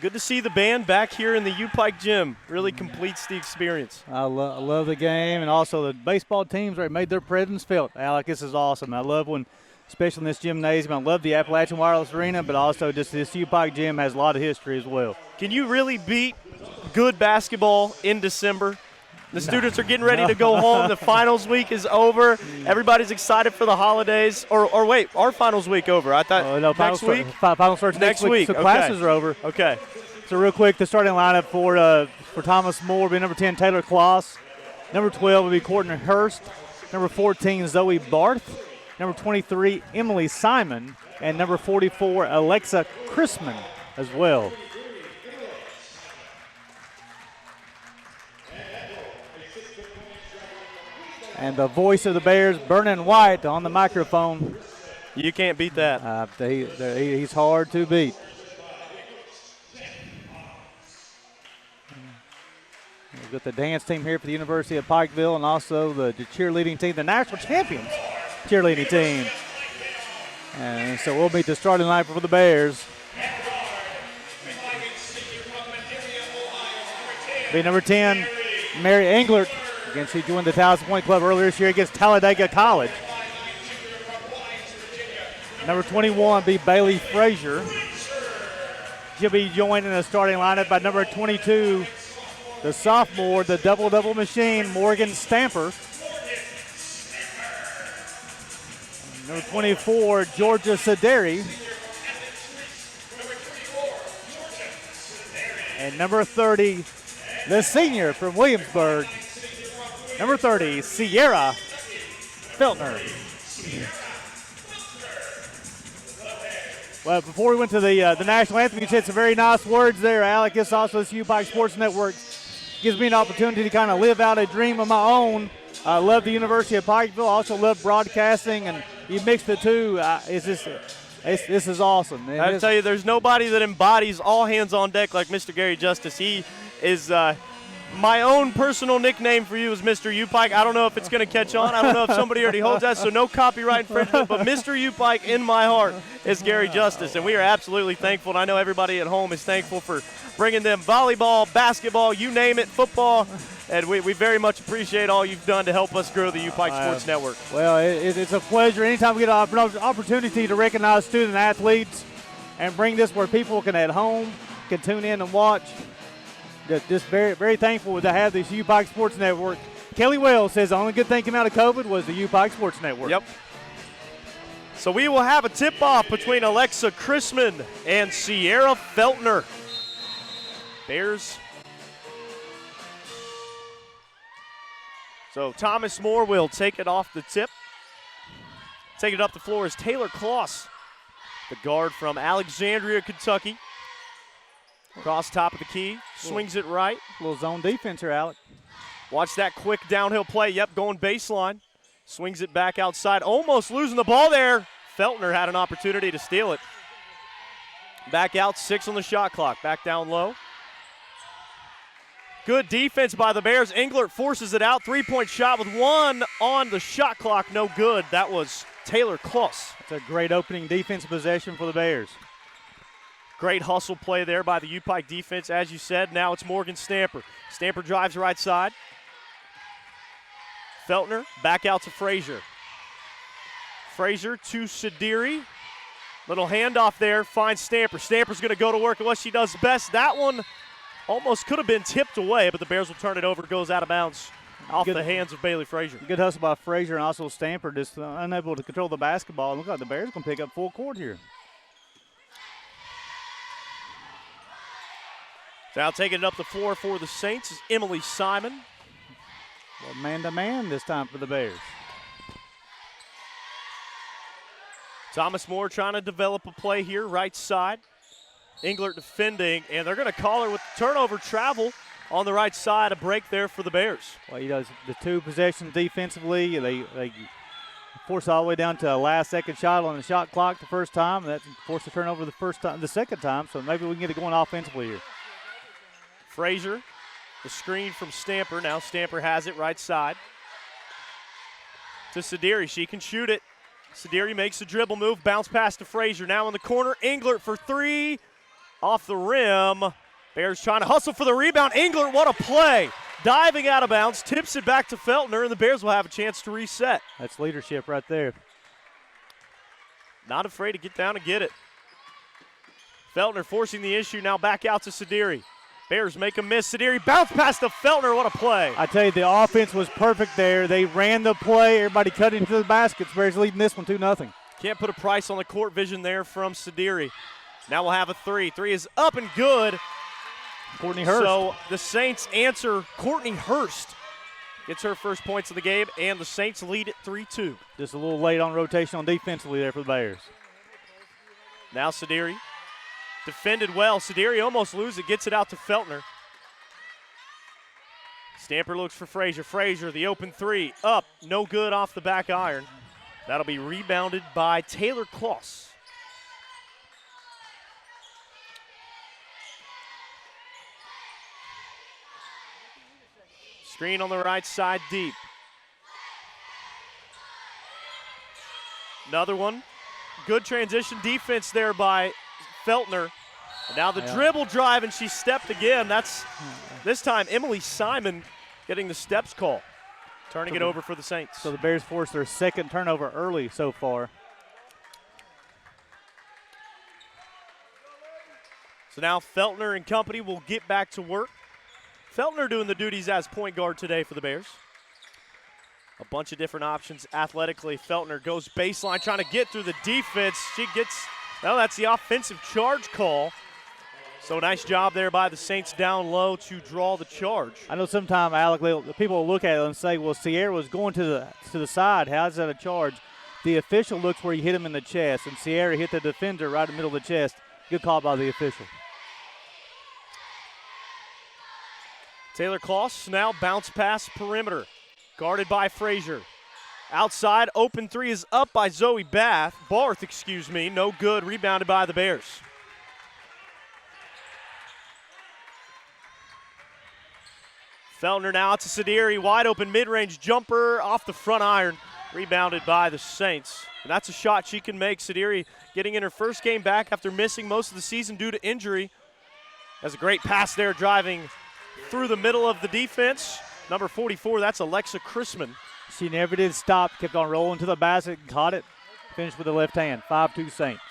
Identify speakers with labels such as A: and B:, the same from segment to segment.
A: good to see the band back here in the UPIKE gym. Really completes the experience.
B: I love the game, and also the baseball teams made their presence felt. Alec, this is awesome. I love when, especially in this gymnasium, I love the Appalachian Wireless Arena, but also just this UPIKE gym has a lot of history as well.
A: Can you really beat good basketball in December? The students are getting ready to go home. The finals week is over. Everybody's excited for the holidays. Or wait, our finals week over? I thought next week?
B: Finals starts next week. So classes are over.
A: Okay.
B: So real quick, the starting lineup for Thomas Moore will be number 10, Taylor Kloss. Number 12 will be Courtney Hurst. Number 14, Zoe Barth. Number 23, Emily Simon. And number 44, Alexa Chrisman as well. And the voice of the Bears, Vernon White, on the microphone.
A: You can't beat that.
B: He's hard to beat. We've got the dance team here for the University of Pikeville, and also the cheerleading team, the national champions cheerleading team. And so we'll meet the starting lineup for the Bears. Be number 10, Mary Englert. Again, she joined the 1,000 Point Club earlier this year against Talladega College. Number 21 be Bailey Frazier. She'll be joined in the starting lineup by number 22, the sophomore, the double-double machine, Morgan Stamper. Number 24, Georgia Sederi. And number 30, the senior from Williamsburg, number 30, Sierra Feltner. Well, before we went to the national anthem, you said some very nice words there, Alec. This also, this UPIKE Sports Network gives me an opportunity to kind of live out a dream of my own. I love the University of Pikeville. I also love broadcasting, and you mix the two. This is awesome.
A: I tell you, there's nobody that embodies all hands on deck like Mr. Gary Justice. He is my own personal nickname for you is Mr. UPIKE. I don't know if it's going to catch on. I don't know if somebody already holds that, so no copyright infringement. But Mr. UPIKE in my heart is Gary Justice, and we are absolutely thankful. And I know everybody at home is thankful for bringing them volleyball, basketball, you name it, football. And we very much appreciate all you've done to help us grow the UPIKE Sports Network.
B: Well, it's a pleasure. Anytime we get an opportunity to recognize student athletes and bring this where people can at home can tune in and watch. Just very, very thankful to have this UPIKE Sports Network. Kelly Wells says the only good thing came out of COVID was the UPIKE Sports Network.
A: Yep. So we will have a tip-off between Alexa Chrisman and Sierra Feltner. Bears. So Thomas Moore will take it off the tip. Taking it up the floor is Taylor Kloss, the guard from Alexandria, Kentucky. Across top of the key, swings it right.
B: A little zone defense here, Alec.
A: Watch that quick downhill play. Yep, going baseline. Swings it back outside, almost losing the ball there. Feltner had an opportunity to steal it. Back out, 6 on the shot clock. Back down low. Good defense by the Bears. Englert forces it out. 3-point shot with 1 on the shot clock. No good. That was Taylor Kloss.
B: It's a great opening defensive possession for the Bears.
A: Great hustle play there by the UPIKE defense. As you said, now it's Morgan Stamper. Stamper drives right side. Feltner back out to Frazier. Frazier to Sederi. Little handoff there, finds Stamper. Stamper's going to go to work at what she does best. That one almost could have been tipped away, but the Bears will turn it over. Goes out of bounds off the hands of Bailey Frazier.
B: Good hustle by Frazier and also Stamper, just unable to control the basketball. Look like the Bears going to pick up full court here.
A: Now taking it up the floor for the Saints is Emily Simon.
B: Well, man-to-man this time for the Bears.
A: Thomas Moore trying to develop a play here, right side. Englert defending, and they're going to call her with the turnover travel on the right side. A break there for the Bears.
B: Well, the 2 possessions defensively, they force all the way down to a last-second shot on the shot clock the first time. That forced the turnover the second time, so maybe we can get it going offensively here.
A: Frazier, the screen from Stamper. Now Stamper has it right side. To Sederi, she can shoot it. Sederi makes the dribble move, bounce pass to Frazier. Now in the corner, Englert for 3. off the rim. Bears trying to hustle for the rebound. Engler, what a play. Diving out of bounds, tips it back to Feltner, and the Bears will have a chance to reset.
B: That's leadership right there.
A: Not afraid to get down and get it. Feltner forcing the issue, now back out to Sadiri. Bears make a miss. Sadiri bounce pass to Feltner. What a play.
B: I tell you, the offense was perfect there. They ran the play. Everybody cut into the baskets. Bears leading this one 2-0.
A: Can't put a price on the court vision there from Sadiri. Now we'll have a three. Three is up and good.
B: Courtney Hurst.
A: So the Saints answer. Courtney Hurst gets her first points of the game, and the Saints lead it 3-2.
B: Just a little late on rotation on defensively there for the Bears.
A: Now Sadiri. Defended well. Sadiri almost loses it, gets it out to Feltner. Stamper looks for Frazier. Frazier, the open three, up, no good off the back iron. That'll be rebounded by Taylor Kloss. Screen on the right side, deep. Another one. Good transition defense there by Feltner. And now the dribble drive, and she stepped again. That's this time Emily Simon getting the steps call, turning it over for the Saints.
B: So the Bears forced their second turnover early so far.
A: So now Feltner and company will get back to work. Feltner doing the duties as point guard today for the Bears. A bunch of different options athletically. Feltner goes baseline trying to get through the defense. She gets, well, that's the offensive charge call. So nice job there by the Saints down low to draw the charge.
B: I know sometimes, Alec, people will look at it and say, well, Sierra was going to the side. How's that a charge? The official looks where you hit him in the chest, and Sierra hit the defender right in the middle of the chest. Good call by the official.
A: Taylor Kloss now bounce pass perimeter. Guarded by Frazier. Outside, open three is up by Zoe Barth, no good, rebounded by the Bears. Feltner now to Sadiri, wide open mid-range jumper off the front iron, rebounded by the Saints. And that's a shot she can make. Sadiri getting in her first game back after missing most of the season due to injury. That's a great pass there, driving through the middle of the defense. Number 44, that's Alexa Chrisman.
B: She never did stop, kept on rolling to the basket, caught it, finished with the left hand. 5-2 Saints.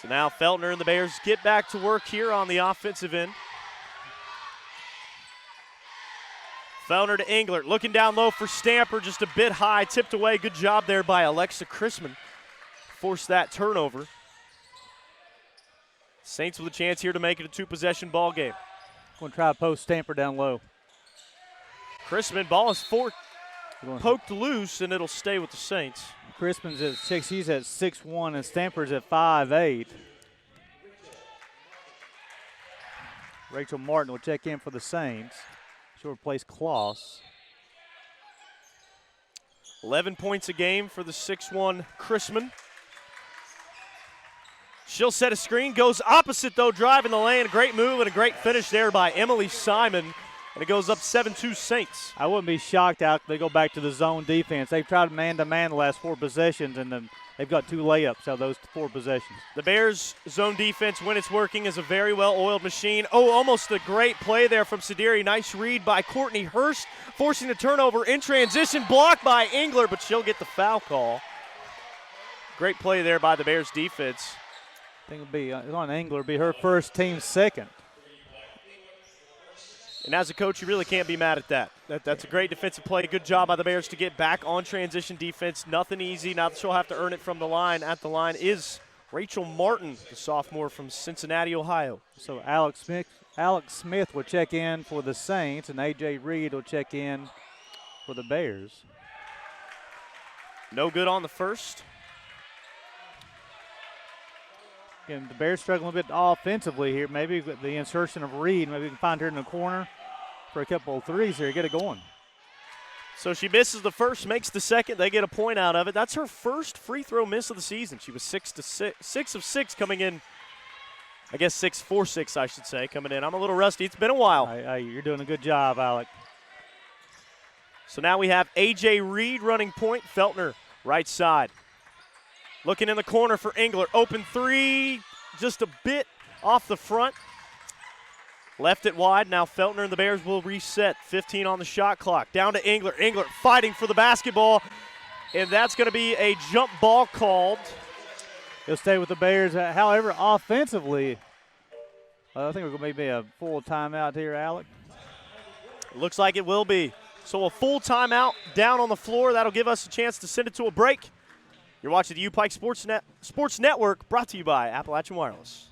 A: So now Feltner and the Bears get back to work here on the offensive end. Feltner to Engler, looking down low for Stamper, just a bit high, tipped away. Good job there by Alexa Chrisman. Forced that turnover. Saints with a chance here to make it a two-possession ball game.
B: Going to try to post Stamper down low.
A: Chrisman, ball is poked loose, and it'll stay with the Saints.
B: Crispin's at 6, he's at 6'1", and Stamper's at 5'8". Rachel Martin will check in for the Saints. She'll replace Kloss.
A: 11 points a game for the 6'1" Chrisman. She'll set a screen, goes opposite though, driving the lane. A great move and a great finish there by Emily Simon. And it goes up 7-2 Saints.
B: I wouldn't be shocked out if they go back to the zone defense. They've tried man-to-man the last 4 possessions, and then they've got 2 layups out of those 4 possessions.
A: The Bears' zone defense, when it's working, is a very well-oiled machine. Oh, almost a great play there from Sadiri. Nice read by Courtney Hurst, forcing the turnover in transition. Blocked by Engler, but she'll get the foul call. Great play there by the Bears' defense.
B: I think it'll be on Engler. It'll be her first, team second.
A: And as a coach, you really can't be mad at that. That's a great defensive play. Good job by the Bears to get back on transition defense. Nothing easy. Now she'll have to earn it from the line. At the line is Rachel Martin, the sophomore from Cincinnati, Ohio.
B: So Alex Smith will check in for the Saints, and A.J. Reed will check in for the Bears.
A: No good on the first.
B: Again, the Bears struggling a bit offensively here. Maybe with the insertion of Reed, maybe we can find her in the corner for a couple of threes here, get it going.
A: So she misses the first, makes the second. They get a point out of it. That's her first free throw miss of the season. She was 6 of 6 coming in. I guess 6 for 6, I should say, coming in. I'm a little rusty. It's been a while.
B: You're doing a good job, Alec.
A: So now we have A.J. Reed running point. Feltner, right side. Looking in the corner for Engler. Open three. just a bit off the front. Left it wide. Now Feltner and the Bears will reset. 15 on the shot clock. Down to Engler. Engler fighting for the basketball. And that's going to be a jump ball called.
B: He'll stay with the Bears. However, offensively, I think we're going to be a full timeout here, Alec.
A: Looks like it will be. So a full timeout down on the floor. That'll give us a chance to send it to a break. You're watching the UPIKE Sports Network, brought to you by Appalachian Wireless.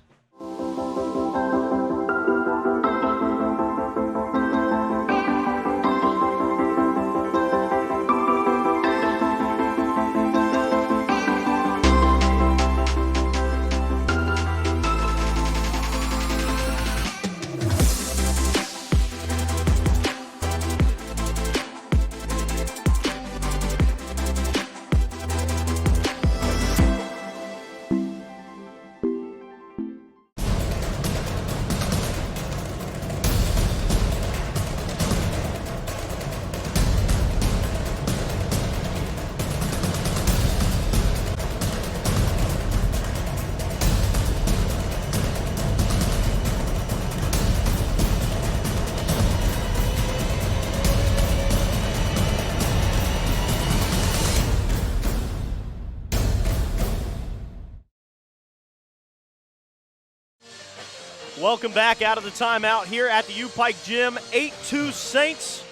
A: Welcome back out of the timeout here at the UPIKE Gym. 8-2 Saints.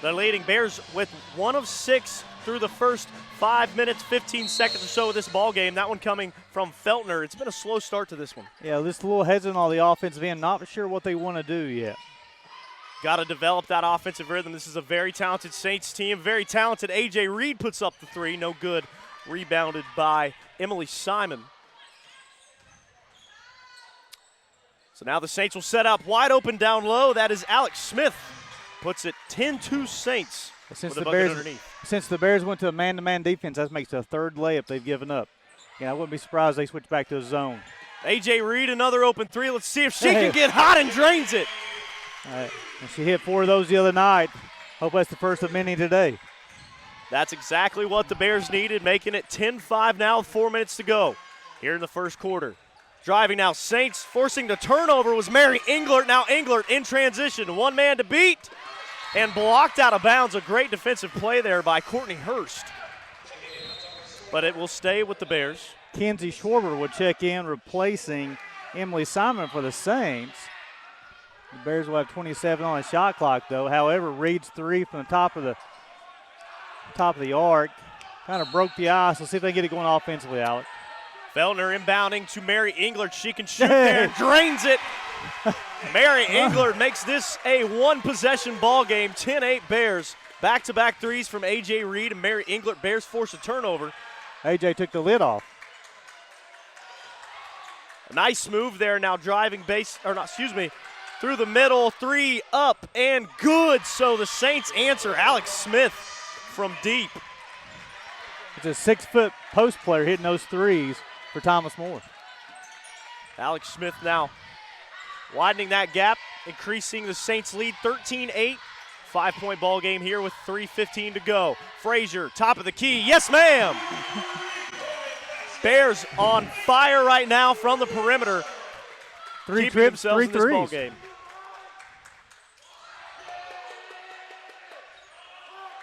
A: They're leading Bears with 1 of 6 through the first 5 minutes, 15 seconds or so of this ball game. That one coming from Feltner. It's been a slow start to this one.
B: Yeah, just a little hesitant on the offensive end. Not sure what they want to do yet.
A: Got to develop that offensive rhythm. This is a very talented Saints team. Very talented. A.J. Reed puts up the three. No good. Rebounded by Emily Simon. So now the Saints will set up wide open down low. That is Alex Smith. Puts it 10-2 Saints with a bucket underneath.
B: Since the Bears went to a man-to-man defense, that makes the third layup they've given up. Yeah, I wouldn't be surprised they switch back to a zone.
A: A.J. Reed, another open three. Let's see if she can get hot and drains it.
B: All right. And she hit 4 of those the other night. Hope that's the first of many today.
A: That's exactly what the Bears needed, making it 10-5 now with 4 minutes to go here in the first quarter. Driving now, Saints forcing the turnover was Mary Englert. Now Englert in transition, one man to beat, and blocked out of bounds. A great defensive play there by Courtney Hurst. But it will stay with the Bears.
B: Kenzie Schwarber will check in, replacing Emily Simon for the Saints. The Bears will have 27 on the shot clock, though. However, Reed's three from the top of the arc kind of broke the ice. Let's see if they get it going offensively, Alec.
A: Feltner inbounding to Mary Englert. She can shoot there and drains it. Mary Englert makes this a one-possession ball game. 10-8 Bears. Back-to-back threes from A.J. Reed and Mary Englert. Bears force a turnover.
B: A.J. took the lid off.
A: A nice move there. Now driving through the middle. Three up and good. So the Saints answer. Alex Smith from deep.
B: It's a 6-foot post player hitting those threes for Thomas More.
A: Alex Smith now widening that gap, increasing the Saints lead 13-8. 5-point ball game here with 3:15 to go. Frazier, top of the key. Yes, ma'am. Bears on fire right now from the perimeter.
B: Three trips, 3
A: in this
B: threes.
A: ball game.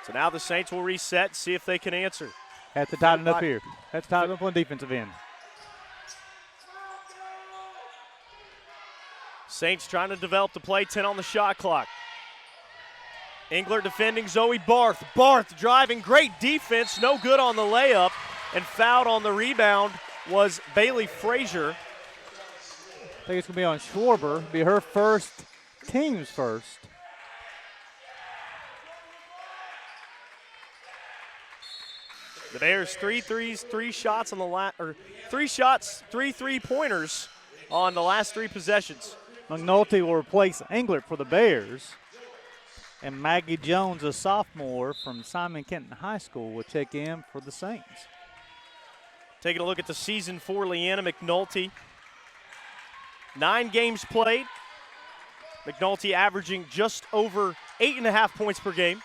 A: So now the Saints will reset, see if they can answer.
B: Have to tighten up here. Have to tighten up on defensive end.
A: Saints trying to develop the play, 10 on the shot clock. Englert defending Zoe Barth. Barth driving, great defense, no good on the layup, and fouled on the rebound was Bailey Frazier.
B: I think it's going to be on Schwarber. Be her first, team's first.
A: The Bears 3 threes, 3 shots on the 3 shots, 3 3-pointers on the last 3 possessions.
B: McNulty will replace Englert for the Bears. And Maggie Jones, a sophomore from Simon Kenton High School, will check in for the Saints.
A: Taking a look at the season for Leanna McNulty. 9 games played. McNulty averaging just over 8.5 points per game.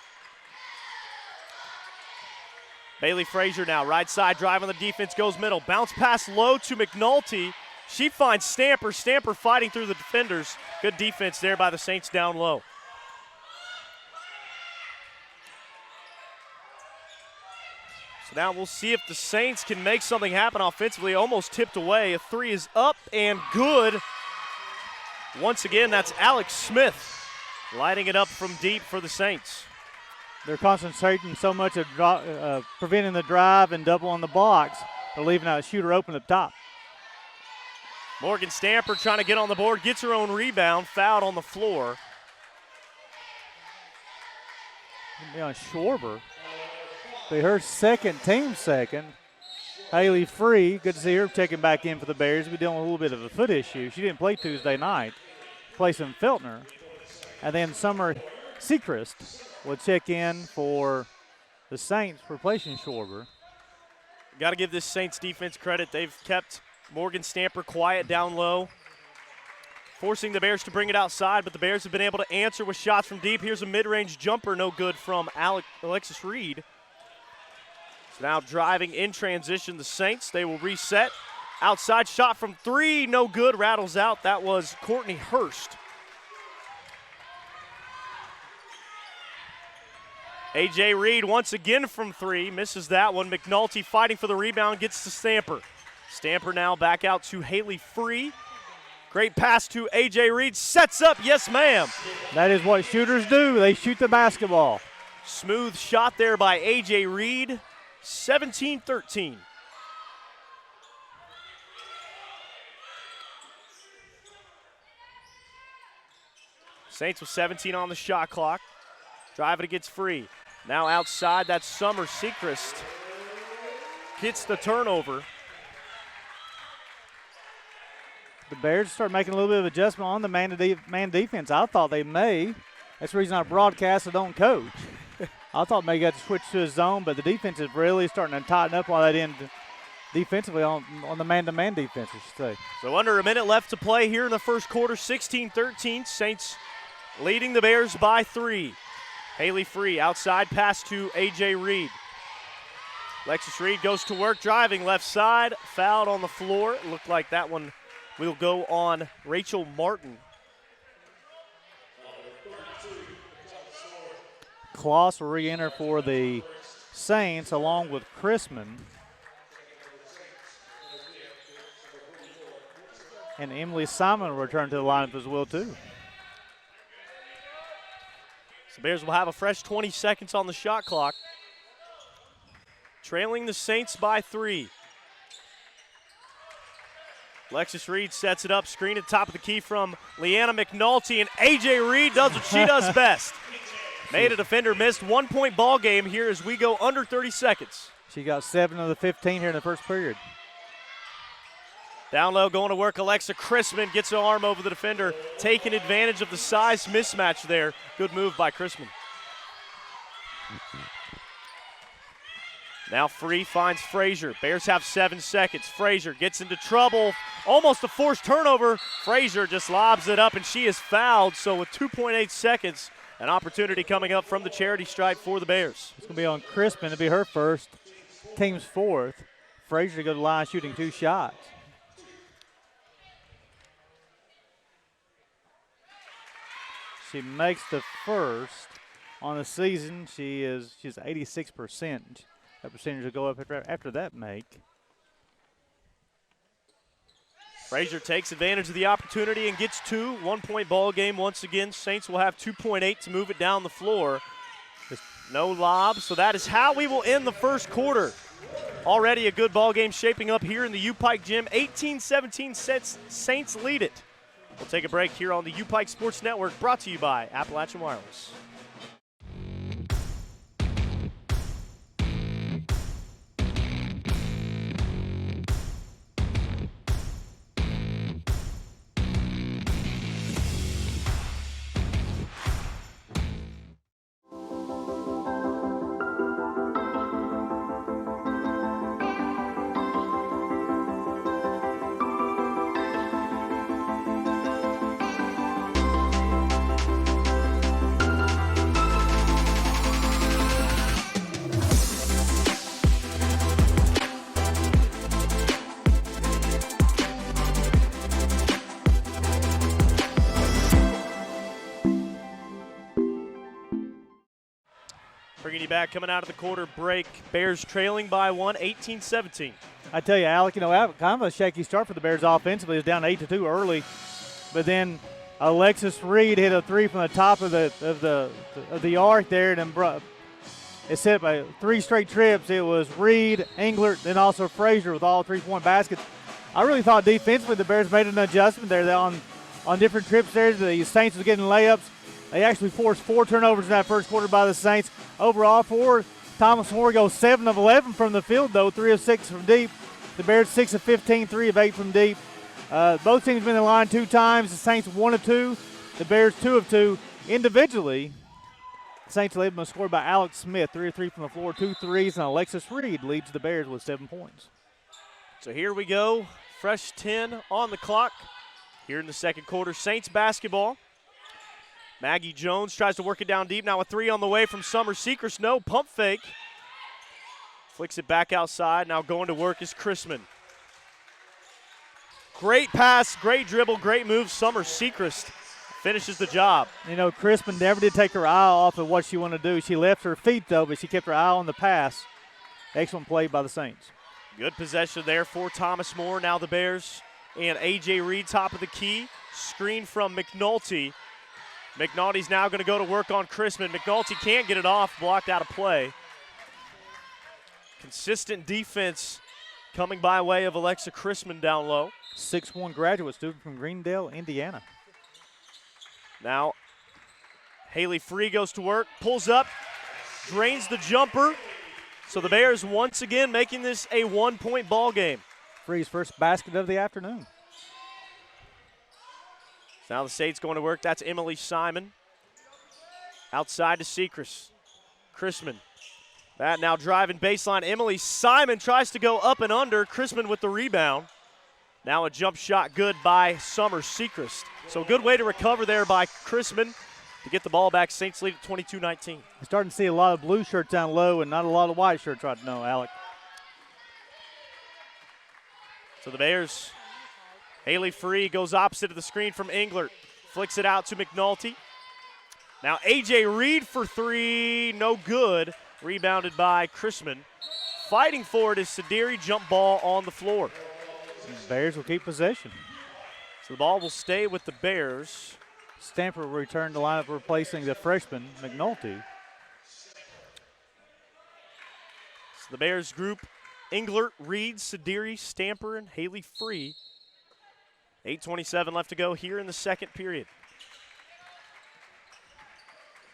A: Bailey Frazier now, right side drive on the defense, goes middle. Bounce pass low to McNulty. She finds Stamper. Stamper fighting through the defenders. Good defense there by the Saints down low. So now we'll see if the Saints can make something happen offensively. Almost tipped away. A three is up and good. Once again, that's Alex Smith lighting it up from deep for the Saints.
B: They're concentrating so much of preventing the drive and doubling the blocks. They're leaving a shooter open up top.
A: Morgan Stamper trying to get on the board, gets her own rebound, fouled on the floor.
B: Be on Schwarber. Be her team second. Haley Free, good to see her checking back in for the Bears. We're dealing with a little bit of a foot issue. She didn't play Tuesday night, placing Feltner. And then Summer Sechrist will check in for the Saints, replacing Schwarber.
A: Got to give this Saints defense credit. They've kept Morgan Stamper quiet down low, forcing the Bears to bring it outside, but the Bears have been able to answer with shots from deep. Here's a mid-range jumper, no good from Alexis Reed. So now driving in transition, the Saints, they will reset. Outside shot from three, no good, rattles out. That was Courtney Hurst. A.J. Reed once again from three, misses that one. McNulty fighting for the rebound, gets to Stamper. Stamper now back out to Haley Free. Great pass to A.J. Reed, sets up, yes ma'am.
B: That is what shooters do, they shoot the basketball.
A: Smooth shot there by A.J. Reed, 17-13. Saints with 17 on the shot clock. Driving it gets Free. Now outside, that's Summer Sechrist. Gets the turnover.
B: The Bears start making a little bit of adjustment on the man defense. I thought they may. That's the reason I broadcast, I don't coach. I thought maybe got to switch to a zone, but the defense is really starting to tighten up on that end defensively on the man-to-man defense, I should say.
A: So under a minute left to play here in the first quarter, 16-13. Saints leading the Bears by 3. Haley Free, outside pass to A.J. Reed. Alexis Reed goes to work, driving left side, fouled on the floor. It looked like that one will go on Rachel Martin.
B: Kloss will re-enter for the Saints along with Chrisman. And Emily Simon will return to the lineup as well, too.
A: So Bears will have a fresh 20 seconds on the shot clock. Trailing the Saints by 3. Alexis Reed sets it up, screen at top of the key from Leanna McNulty, and A.J. Reed does what she does best. Made a defender, missed. 1-point ball game here as we go under 30 seconds.
B: She got 7 of the 15 here in the first period.
A: Down low, going to work, Alexa Chrisman gets her arm over the defender, taking advantage of the size mismatch there. Good move by Chrisman. Now Free finds Frazier. Bears have 7 seconds. Frazier gets into trouble. Almost a forced turnover. Frazier just lobs it up, and she is fouled. So with 2.8 seconds, an opportunity coming up from the charity stripe for the Bears.
B: It's going to be on Crispin. It'll be her first, team's 4th. Frazier to go to the line shooting 2 shots. She makes the first on the season. She's 86%. That percentage will go up after that make.
A: Frazier takes advantage of the opportunity and gets 2. 1-point ball game once again. Saints will have 2.8 to move it down the floor. Just no lob, so that is how we will end the first quarter. Already a good ball game shaping up here in the UPIKE gym. 18-17 Saints lead it. We'll take a break here on the UPIKE Sports Network, brought to you by Appalachian Wireless. Bringing you back coming out of the quarter break. Bears trailing by 1, 18-17.
B: I tell you, Alec, kind of a shaky start for the Bears offensively. It was down 8-2 early, but then Alexis Reed hit a three from the top of the arc there, and then it set by 3 straight trips. It was Reed, Englert, then also Frazier with all 3-point baskets. I really thought defensively the Bears made an adjustment there. On different trips there, the Saints was getting layups. They actually forced 4 turnovers in that first quarter by the Saints. Overall, Thomas Moore goes 7 of 11 from the field, though, 3 of 6 from deep. The Bears 6 of 15, 3 of 8 from deep. Both teams been in the line 2 times. The Saints 1 of 2. The Bears 2 of 2. Individually, the Saints led them scored by Alex Smith, 3 of 3 from the floor, 2 threes, and Alexis Reed leads the Bears with 7 points.
A: So here we go. Fresh 10 on the clock here in the second quarter. Saints basketball. Maggie Jones tries to work it down deep. Now a 3 on the way from Summer Sechrist. No, pump fake. Flicks it back outside. Now going to work is Chrisman. Great pass, great dribble, great move. Summer Sechrist finishes the job.
B: Chrisman never did take her eye off of what she wanted to do. She left her feet, though, but she kept her eye on the pass. Excellent play by the Saints.
A: Good possession there for Thomas Moore. Now the Bears and A.J. Reed top of the key. Screen from McNulty. McNulty's now going to go to work on Chrisman. McNulty can't get it off, blocked out of play. Consistent defense coming by way of Alexa Chrisman down low.
B: 6'1" graduate student from Greendale, Indiana.
A: Now Haley Free goes to work, pulls up, drains the jumper. So the Bears once again making this a 1-point ball game.
B: Free's first basket of the afternoon.
A: Now the Saints going to work. That's Emily Simon. Outside to Sechrist. Chrisman. That now driving baseline. Emily Simon tries to go up and under. Chrisman with the rebound. Now a jump shot good by Summer Sechrist. So a good way to recover there by Chrisman to get the ball back. Saints lead at 22-19.
B: We're starting to see a lot of blue shirts down low and not a lot of white shirts right now, Alec.
A: So the Bears, Haley Free goes opposite of the screen from Englert. Flicks it out to McNulty. Now A.J. Reed for 3, no good. Rebounded by Chrisman. Fighting for it is Sadiri, jump ball on the floor.
B: Bears will keep possession.
A: So the ball will stay with the Bears.
B: Stamper will return to lineup replacing the freshman, McNulty.
A: So the Bears group, Englert, Reed, Sadiri, Stamper, and Haley Free. 8:27 left to go here in the second period.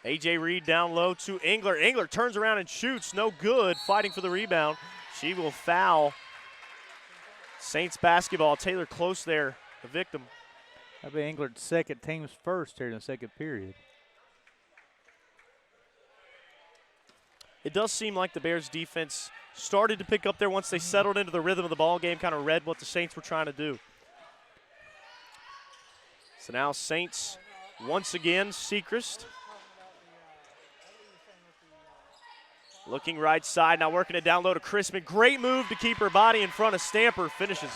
A: A.J. Reed down low to Englert. Englert turns around and shoots. No good. Fighting for the rebound. She will foul. Saints basketball. Taylor Close there, the victim.
B: That'll be Englert's second, team's first here in the second period.
A: It does seem like the Bears defense started to pick up there once they settled into the rhythm of the ball game, kind of read what the Saints were trying to do. So now Saints once again, Sechrist. Looking right side, now working it down low to Chrisman. Great move to keep her body in front of Stamper. Finishes.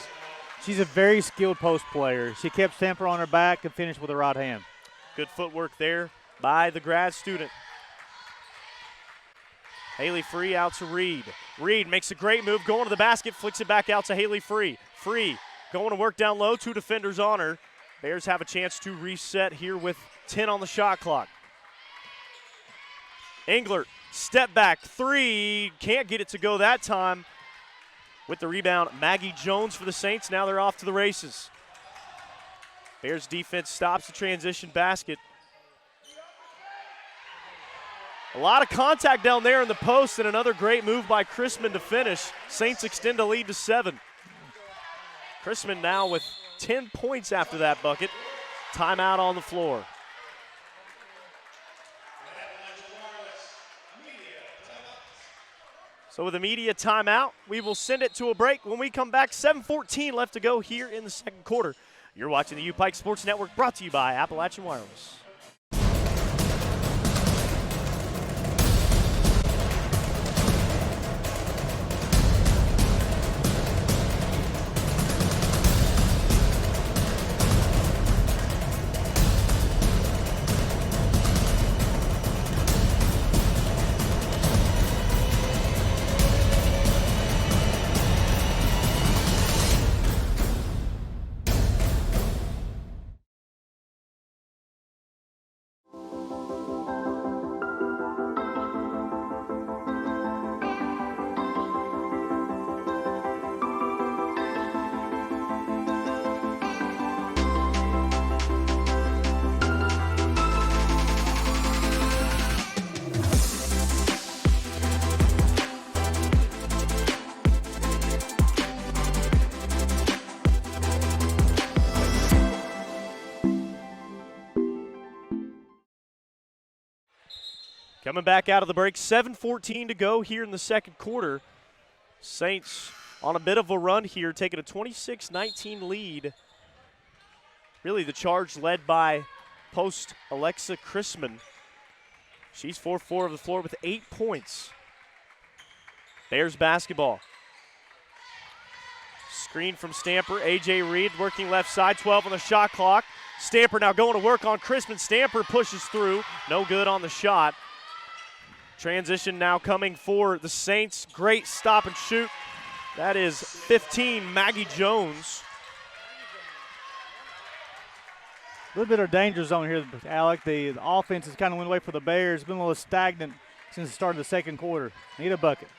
B: She's a very skilled post player. She kept Stamper on her back and finished with her right hand.
A: Good footwork there by the grad student. Haley Free out to Reed. Reed makes a great move, going to the basket, flicks it back out to Haley Free. Free going to work down low, 2 defenders on her. Bears have a chance to reset here with 10 on the shot clock. Englert, step back 3, can't get it to go that time. With the rebound, Maggie Jones for the Saints. Now they're off to the races. Bears defense stops the transition basket. A lot of contact down there in the post, and another great move by Chrisman to finish. Saints extend a lead to 7. Chrisman now with 10 points after that bucket. Timeout on the floor. So with a media timeout, we will send it to a break. When we come back, 7:14 left to go here in the second quarter. You're watching the UPIKE Sports Network, brought to you by Appalachian Wireless. Coming back out of the break, 7:14 to go here in the second quarter. Saints on a bit of a run here, taking a 26-19 lead. Really the charge led by post Alexa Chrisman. She's 4-4 of the floor with 8 points. Bears basketball. Screen from Stamper. A.J. Reed working left side, 12 on the shot clock. Stamper now going to work on Chrisman. Stamper pushes through. No good on the shot. Transition now coming for the Saints. Great stop and shoot. That is 15, Maggie Jones.
B: A little bit of danger zone here, Alec. The offense has kind of went away for the Bears. Been a little stagnant since the start of the second quarter. Need a bucket.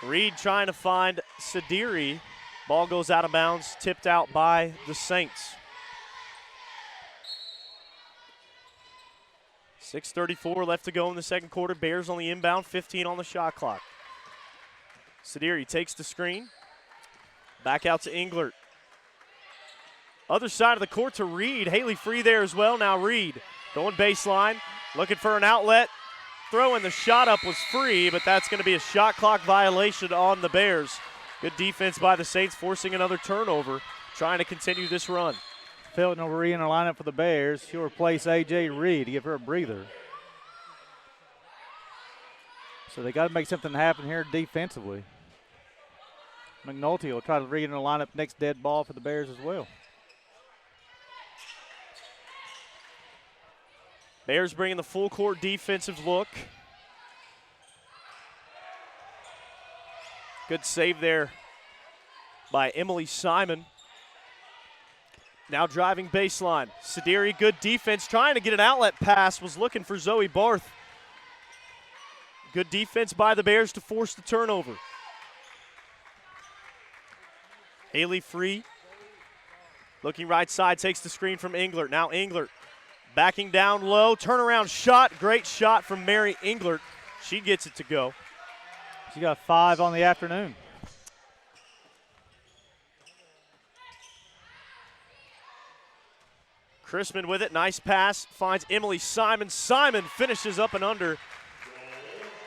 A: Reed trying to find Sadiri. Ball goes out of bounds, tipped out by the Saints. 6:34 left to go in the second quarter. Bears on the inbound, 15 on the shot clock. Sadiri takes the screen. Back out to Englert. Other side of the court to Reed. Haley free there as well. Now Reed going baseline, looking for an outlet. Throwing the shot up was free, but that's going to be a shot clock violation on the Bears. Good defense by the Saints, forcing another turnover, trying to continue this run.
B: Felton over in the lineup for the Bears. She'll replace A.J. Reed to give her a breather. So they got to make something happen here defensively. McNulty will try to read in the lineup next dead ball for the Bears as well.
A: Bears bringing the full court defensive look. Good save there by Emily Simon. Now driving baseline. Sadiri, good defense, trying to get an outlet pass, was looking for Zoe Barth. Good defense by the Bears to force the turnover. Haley free. Looking right side, takes the screen from Englert. Now Englert backing down low, turnaround shot. Great shot from Mary Englert. She gets it to go.
B: She got 5 on the afternoon.
A: Chrisman with it, nice pass, finds Emily Simon. Simon finishes up and under.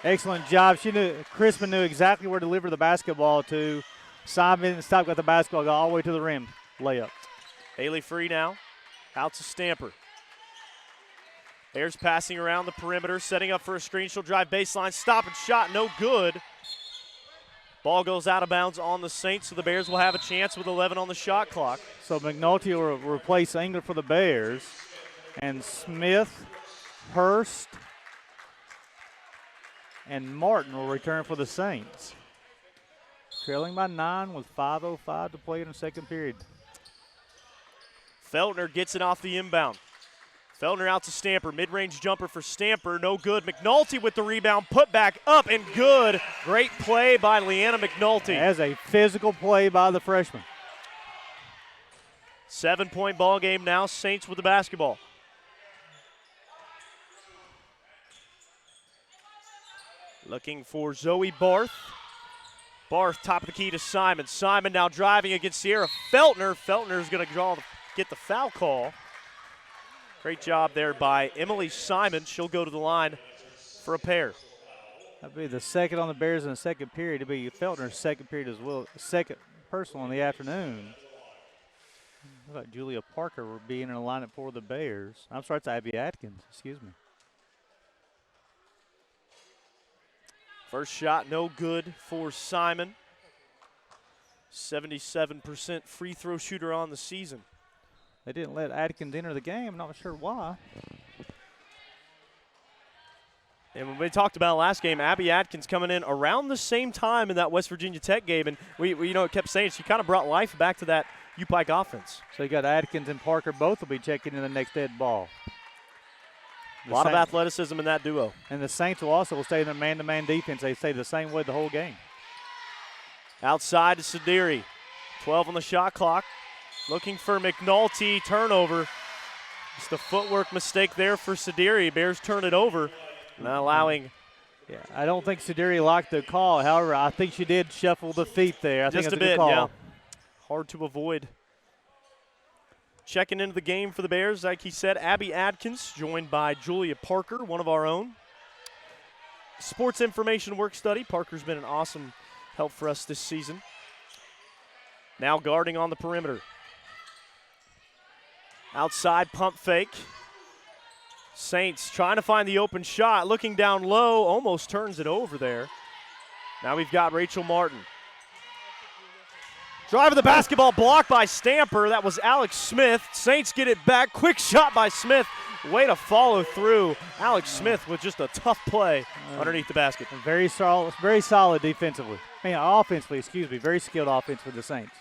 B: Excellent job. Chrisman knew exactly where to deliver the basketball to. Simon stopped, got the basketball, got all the way to the rim. Layup.
A: Haley free now, out to Stamper. Bears passing around the perimeter, setting up for a screen. She'll drive baseline, stop and shot, no good. Ball goes out of bounds on the Saints, so the Bears will have a chance with 11 on the shot clock.
B: So McNulty will replace England for the Bears. And Smith, Hurst, and Martin will return for the Saints. Trailing by 9 with 5:05 to play in the second period.
A: Feltner gets it off the inbound. Feltner out to Stamper. Mid-range jumper for Stamper. No good. McNulty with the rebound. Put back up and good. Great play by Leanna McNulty.
B: As a physical play by the freshman.
A: 7-point ball game now. Saints with the basketball. Looking for Zoe Barth. Barth top of the key to Simon. Simon now driving against Sierra Feltner. Feltner is going to get the foul call. Great job there by Emily Simon. She'll go to the line for a pair.
B: That'll be the second on the Bears in the second period. It'll be Feltner's second period as well. Second personal in the afternoon. Looks like Julia Parker will be in the lineup for the Bears. I'm sorry, it's Abby Atkins. Excuse me.
A: First shot no good for Simon. 77% free throw shooter on the season.
B: They didn't let Atkins enter the game. Not sure why.
A: And when we talked about last game, Abby Atkins coming in around the same time in that West Virginia Tech game, and we kept saying she kind of brought life back to that UPIKE offense.
B: So you got Atkins and Parker both will be checking in the next dead ball.
A: A lot of athleticism in that duo.
B: And the Saints will also stay in their man-to-man defense. They stay the same way the whole game.
A: Outside to Sadiri. 12 on the shot clock. Looking for McNulty. Turnover. Just a footwork mistake there for Sadiri. Bears turn it over. Not allowing.
B: Yeah, I don't think Sadiri liked the call. However, I think she did shuffle the feet there. I think
A: just
B: it's
A: a bit,
B: good call.
A: yeah. Hard to avoid. Checking into the game for the Bears, like he said, Abby Adkins, joined by Julia Parker, one of our own. Sports information work study. Parker's been an awesome help for us this season. Now guarding on the perimeter. Outside pump fake. Saints trying to find the open shot, looking down low, almost turns it over there. Now we've got Rachel Martin. Drive of the basketball blocked by Stamper. That was Alex Smith. Saints get it back. Quick shot by Smith. Way to follow through. Alex Smith with just a tough play underneath the basket.
B: Very solid defensively. Offensively, excuse me. Very skilled offense for the Saints.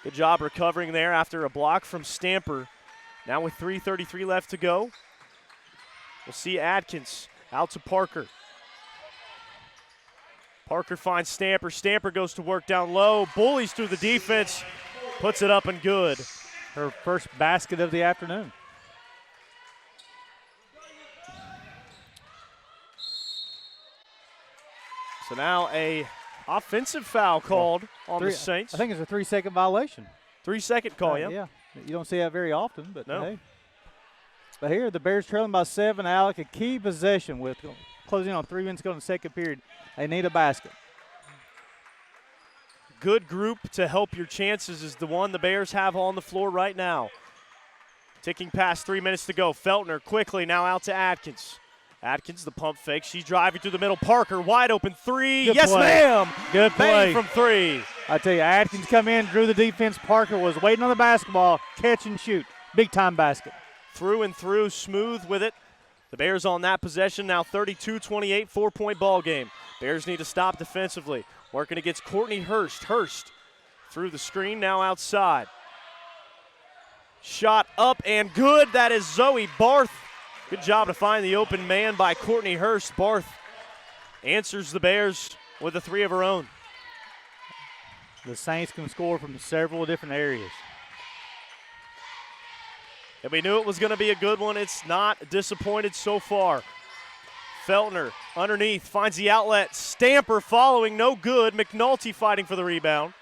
A: Good job recovering there after a block from Stamper. Now with 3:33 left to go. We'll see Adkins out to Parker. Parker finds Stamper. Stamper goes to work down low. Bullies through the defense. Puts it up and good.
B: Her first basket of the afternoon.
A: So now a offensive foul called on the Saints.
B: I think it's a 3-second violation.
A: 3-second call, yeah.
B: Yeah. You don't see that very often, but
A: no.
B: Hey. But here, the Bears trailing by 7. Alec, a key possession with closing on 3 minutes to go in the second period. They need a basket.
A: Good group to help your chances is the one the Bears have on the floor right now. Ticking past 3 minutes to go. Feltner quickly now out to Adkins. Atkins, the pump fake. She's driving through the middle. Parker, wide open three.
B: Good
A: Yes,
B: play.
A: ma'am.
B: Good play.
A: Bang from 3.
B: I tell you, Atkins come in, drew the defense. Parker was waiting on the basketball. Catch and shoot. Big-time basket.
A: Through and through, smooth with it. The Bears on that possession now 32-28, 4-point ball game. Bears need to stop defensively. Working against Courtney Hurst. Hurst through the screen, now outside. Shot up and good. That is Zoe Barth. Good job to find the open man by Courtney Hurst. Barth answers the Bears with a 3 of her own.
B: The Saints can score from several different areas.
A: And we knew it was going to be a good one. It's not disappointed so far. Feltner underneath finds the outlet. Stamper following, no good. McNulty fighting for the rebound.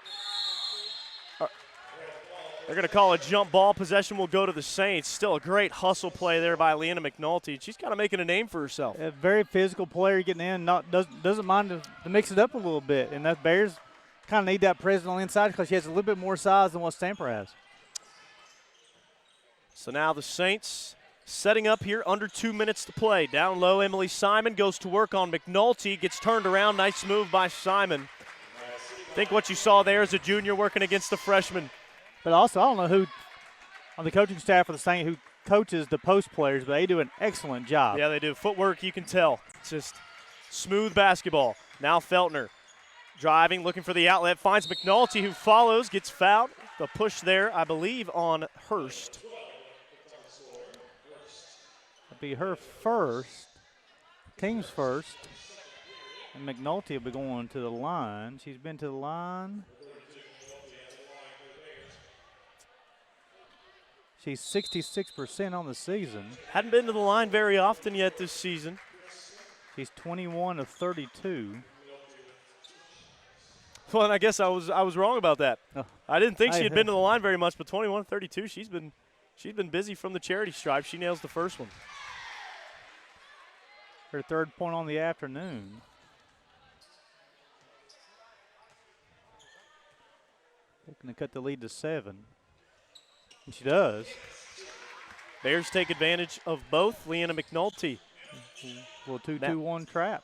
A: They're going to call a jump ball. Possession will go to the Saints. Still a great hustle play there by Leanna McNulty. She's kind of making a name for herself.
B: A very physical player getting in. Doesn't mind to mix it up a little bit. And that Bears kind of need that presence on the inside because she has a little bit more size than what Stamper has.
A: So now the Saints setting up here, under 2 minutes to play. Down low, Emily Simon goes to work on McNulty. Gets turned around. Nice move by Simon. I think what you saw there is a junior working against the freshman.
B: But also, I don't know who on the coaching staff of the Saints who coaches the post players, but they do an excellent job.
A: Yeah, they do. Footwork, you can tell. It's just smooth basketball. Now Feltner driving, looking for the outlet, finds McNulty, who follows, gets fouled. The push there, I believe, on Hurst.
B: It'll be her first, team's first, and McNulty will be going to the line. She's been to the line. She's 66% on the season.
A: Hadn't been to the line very often yet this season.
B: She's 21 of 32.
A: Well, and I guess I was wrong about that.
B: Oh.
A: I didn't think she had been to the line very much, but 21 of 32, she's been busy from the charity stripe. She nails the first one.
B: Her 3rd point on the afternoon. Looking to cut the lead to 7. And she does.
A: Bears take advantage of both. Leanna McNulty.
B: Well, 2-2-1 trap.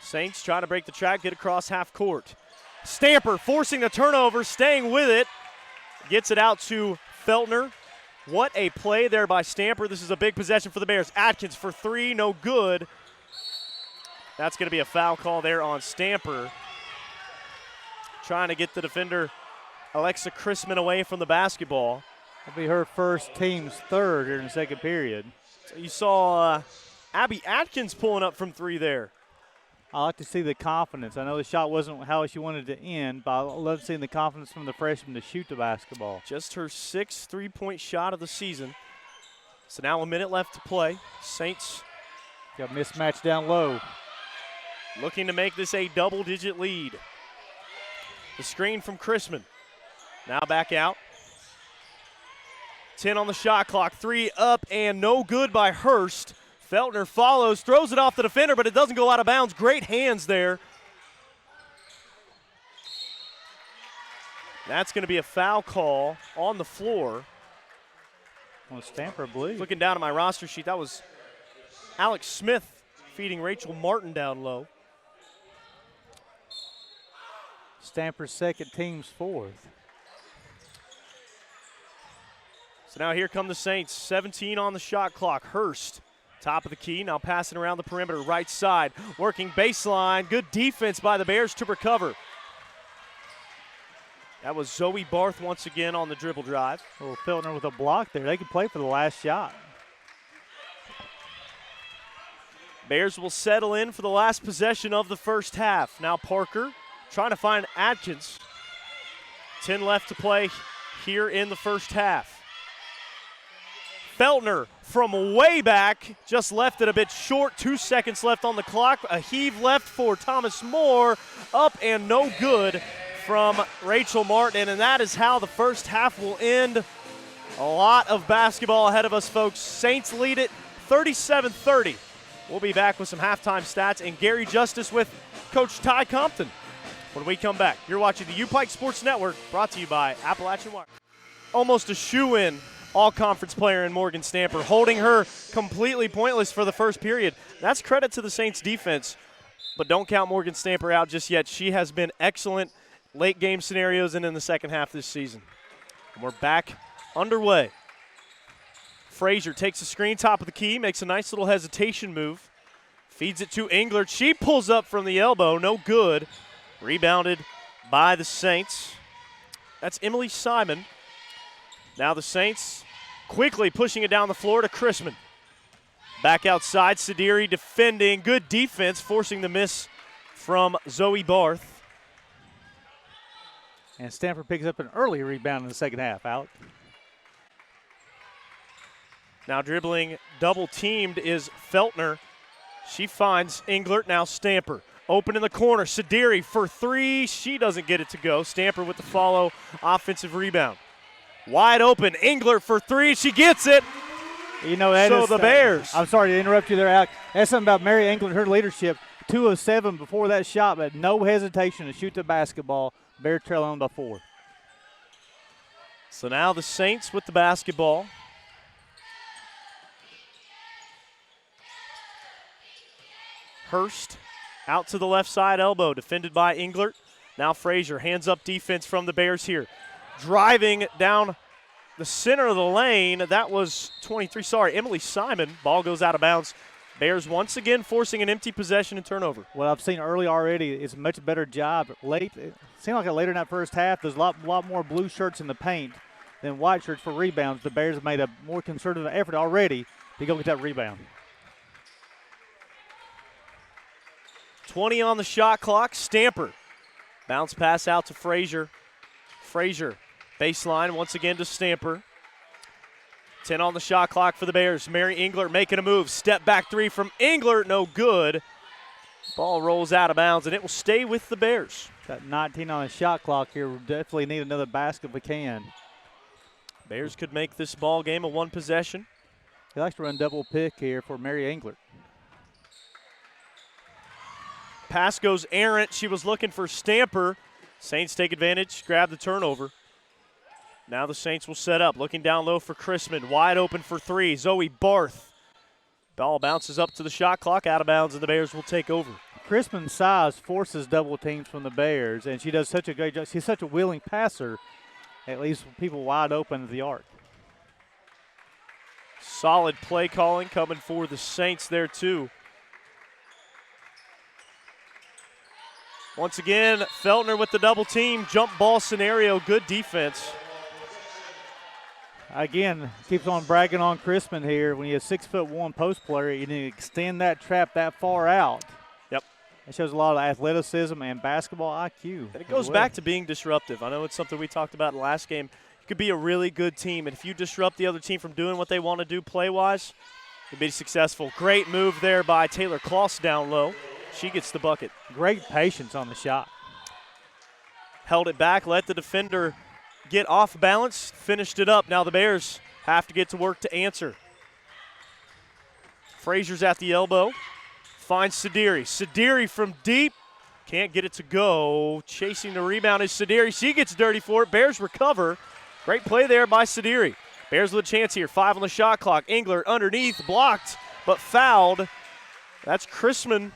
A: Saints trying to break the track, get across half court. Stamper forcing the turnover, staying with it. Gets it out to Feltner. What a play there by Stamper. This is a big possession for the Bears. Atkins for 3, no good. That's going to be a foul call there on Stamper. Trying to get the defender Alexa Chrisman away from the basketball.
B: That'll be her first, team's 3rd here in the second period.
A: So you saw Abby Atkins pulling up from 3 there.
B: I like to see the confidence. I know the shot wasn't how she wanted to end, but I love seeing the confidence from the freshman to shoot the basketball.
A: Just her 6th three-point shot of the season. So now a minute left to play. Saints
B: got mismatch down low.
A: Looking to make this a double-digit lead. The screen from Chrisman. Now back out. 10 on the shot clock. 3 up and no good by Hurst. Feltner follows, throws it off the defender, but it doesn't go out of bounds. Great hands there. That's going to be a foul call on the floor.
B: On Stamper, I believe.
A: Looking down at my roster sheet, that was Alex Smith feeding Rachel Martin down low.
B: Stamper's second, team's fourth.
A: So now here come the Saints. 17 on the shot clock. Hurst, top of the key, now passing around the perimeter, right side, working baseline. Good defense by the Bears to recover. That was Zoe Barth once again on the dribble drive.
B: Well, Feltner with a block there. They can play for the last shot.
A: Bears will settle in for the last possession of the first half. Now Parker trying to find Atkins. 10 left to play here in the first half. Feltner from way back just left it a bit short. 2 seconds left on the clock. A heave left for Thomas Moore. Up and no good from Rachel Martin, and that is how the first half will end. A lot of basketball ahead of us, folks. Saints lead it 37-30. We'll be back with some halftime stats and Gary Justice with Coach Ty Compton when we come back. You're watching the UPIKE Sports Network, brought to you by Appalachian Wire. Almost a shoe-in all-conference player in Morgan Stamper, holding her completely pointless for the first period. That's credit to the Saints defense, but don't count Morgan Stamper out just yet. She has been excellent late game scenarios and in the second half this season. And we're back underway. Frazier takes a screen, top of the key, makes a nice little hesitation move. Feeds it to Englert. She pulls up from the elbow, no good. Rebounded by the Saints. That's Emily Simon. Now the Saints quickly pushing it down the floor to Chrisman. Back outside, Sadiri defending. Good defense, forcing the miss from Zoe Barth.
B: And Stamper picks up an early rebound in the second half, Alec.
A: Now dribbling, double teamed is Feltner. She finds Englert, now Stamper. Open in the corner, Sadiri for three. She doesn't get it to go. Stamper with the follow, offensive rebound. Wide open, Englert for three. She gets it.
B: You know, that
A: so
B: is,
A: the Bears.
B: I'm sorry to interrupt you there, Alec. That's something about Mary Englert, her leadership. 2 of 7 before that shot, but no hesitation to shoot the basketball. Bears trail on by 4.
A: So now the Saints with the basketball. Hurst out to the left side elbow, defended by Englert. Now Frazier, hands up defense from the Bears here. Driving down the center of the lane. That was 23, Emily Simon. Ball goes out of bounds. Bears once again forcing an empty possession and turnover.
B: Well, I've seen early already. It's a much better job. Late, it seemed like later in that first half, there's a lot more blue shirts in the paint than white shirts for rebounds. The Bears have made a more concerted effort already to go get that rebound.
A: 20 on the shot clock. Stamper. Bounce pass out to Frazier. Frazier, baseline once again to Stamper. 10 on the shot clock for the Bears. Mary Englert making a move. Step back three from Englert, no good. Ball rolls out of bounds, and it will stay with the Bears.
B: Got 19 on the shot clock here. We'll definitely need another basket if we can.
A: Bears could make this ball game a one possession.
B: He likes to run double pick here for Mary Englert.
A: Pass goes errant. She was looking for Stamper. Saints take advantage, grab the turnover. Now the Saints will set up, looking down low for Chrisman. Wide open for three, Zoe Barth. Ball bounces up to the shot clock, out of bounds, and the Bears will take over.
B: Chrisman's size forces double teams from the Bears, and she does such a great job. She's such a willing passer, at least people wide open at the arc.
A: Solid play calling coming for the Saints there too. Once again, Feltner with the double team, jump ball scenario, good defense.
B: Again, keeps on bragging on Chrisman here. When you're a 6'1" post player, you need to extend that trap that far out.
A: Yep.
B: It shows a lot of athleticism and basketball IQ.
A: And it goes back to being disruptive. I know it's something we talked about in the last game. You could be a really good team, and if you disrupt the other team from doing what they want to do play-wise, you'll be successful. Great move there by Taylor Kloss down low. She gets the bucket.
B: Great patience on the shot.
A: Held it back, let the defender get off balance, finished it up. Now the Bears have to get to work to answer. Frazier's at the elbow. Finds Sadiri. Sadiri from deep. Can't get it to go. Chasing the rebound is Sadiri. She gets dirty for it. Bears recover. Great play there by Sadiri. Bears with a chance here. 5 on the shot clock. Englert underneath. Blocked, but fouled. That's Chrisman.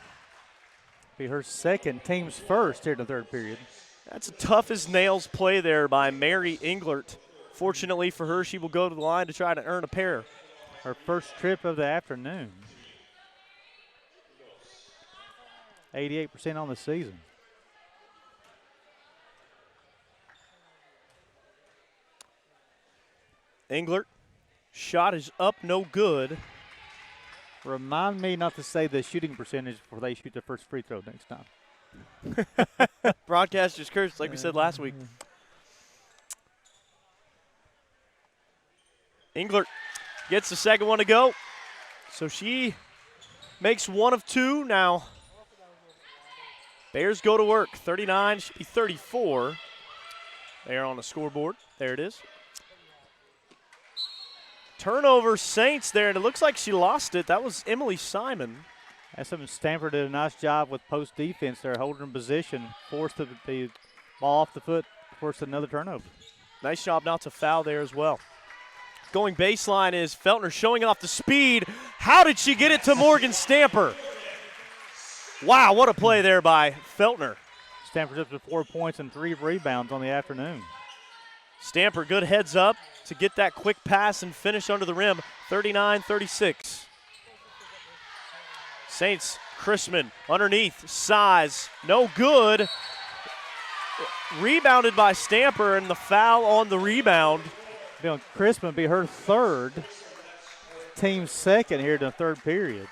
B: Be her second, team's first here in the third period.
A: That's a tough as nails play there by Mary Englert. Fortunately for her, she will go to the line to try to earn a pair.
B: Her first trip of the afternoon. 88% on the season.
A: Englert, shot is up, no good.
B: Remind me not to say the shooting percentage before they shoot their first free throw next time.
A: Broadcasters curse, like we said last week. Englert gets the second one to go. So she makes 1 of 2 now. Bears go to work. 39 should be 34. There on the scoreboard. There it is. Turnover Saints there, and it looks like she lost it. That was Emily Simon.
B: That's something Stanford did a nice job with post defense there, holding in position, forced the ball off the foot, forced another turnover.
A: Nice job not to foul there as well. Going baseline is Feltner showing off the speed. How did she get it to Morgan Stamper? Wow, what a play there by Feltner.
B: Stanford's up to 4 points and 3 rebounds on the afternoon.
A: Stamper, good heads up to get that quick pass and finish under the rim, 39-36. Saints, Chrisman, underneath, size, no good. Rebounded by Stamper, and the foul on the rebound.
B: Chrisman be her third, team's second here in the third period.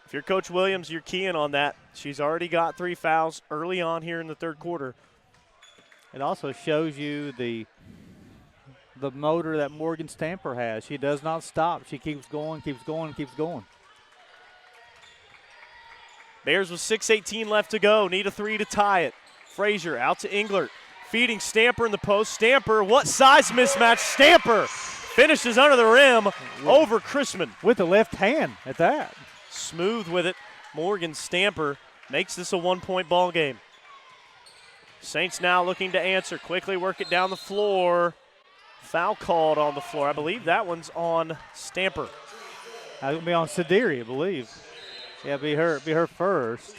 A: If you're Coach Williams, you're keying on that. She's already got 3 fouls early on here in the third quarter.
B: It also shows you the motor that Morgan Stamper has. She does not stop. She keeps going, keeps going, keeps going.
A: Bears with 6:18 left to go. Need a 3 to tie it. Frazier out to Englert. Feeding Stamper in the post. Stamper, what size mismatch? Stamper finishes under the rim over Chrisman.
B: With the left hand at that.
A: Smooth with it. Morgan Stamper makes this a 1-point ball game. Saints now looking to answer. Quickly work it down the floor. Foul called on the floor. I believe that one's on Stamper.
B: That'll be on Sadiri, I believe. Yeah, be her first.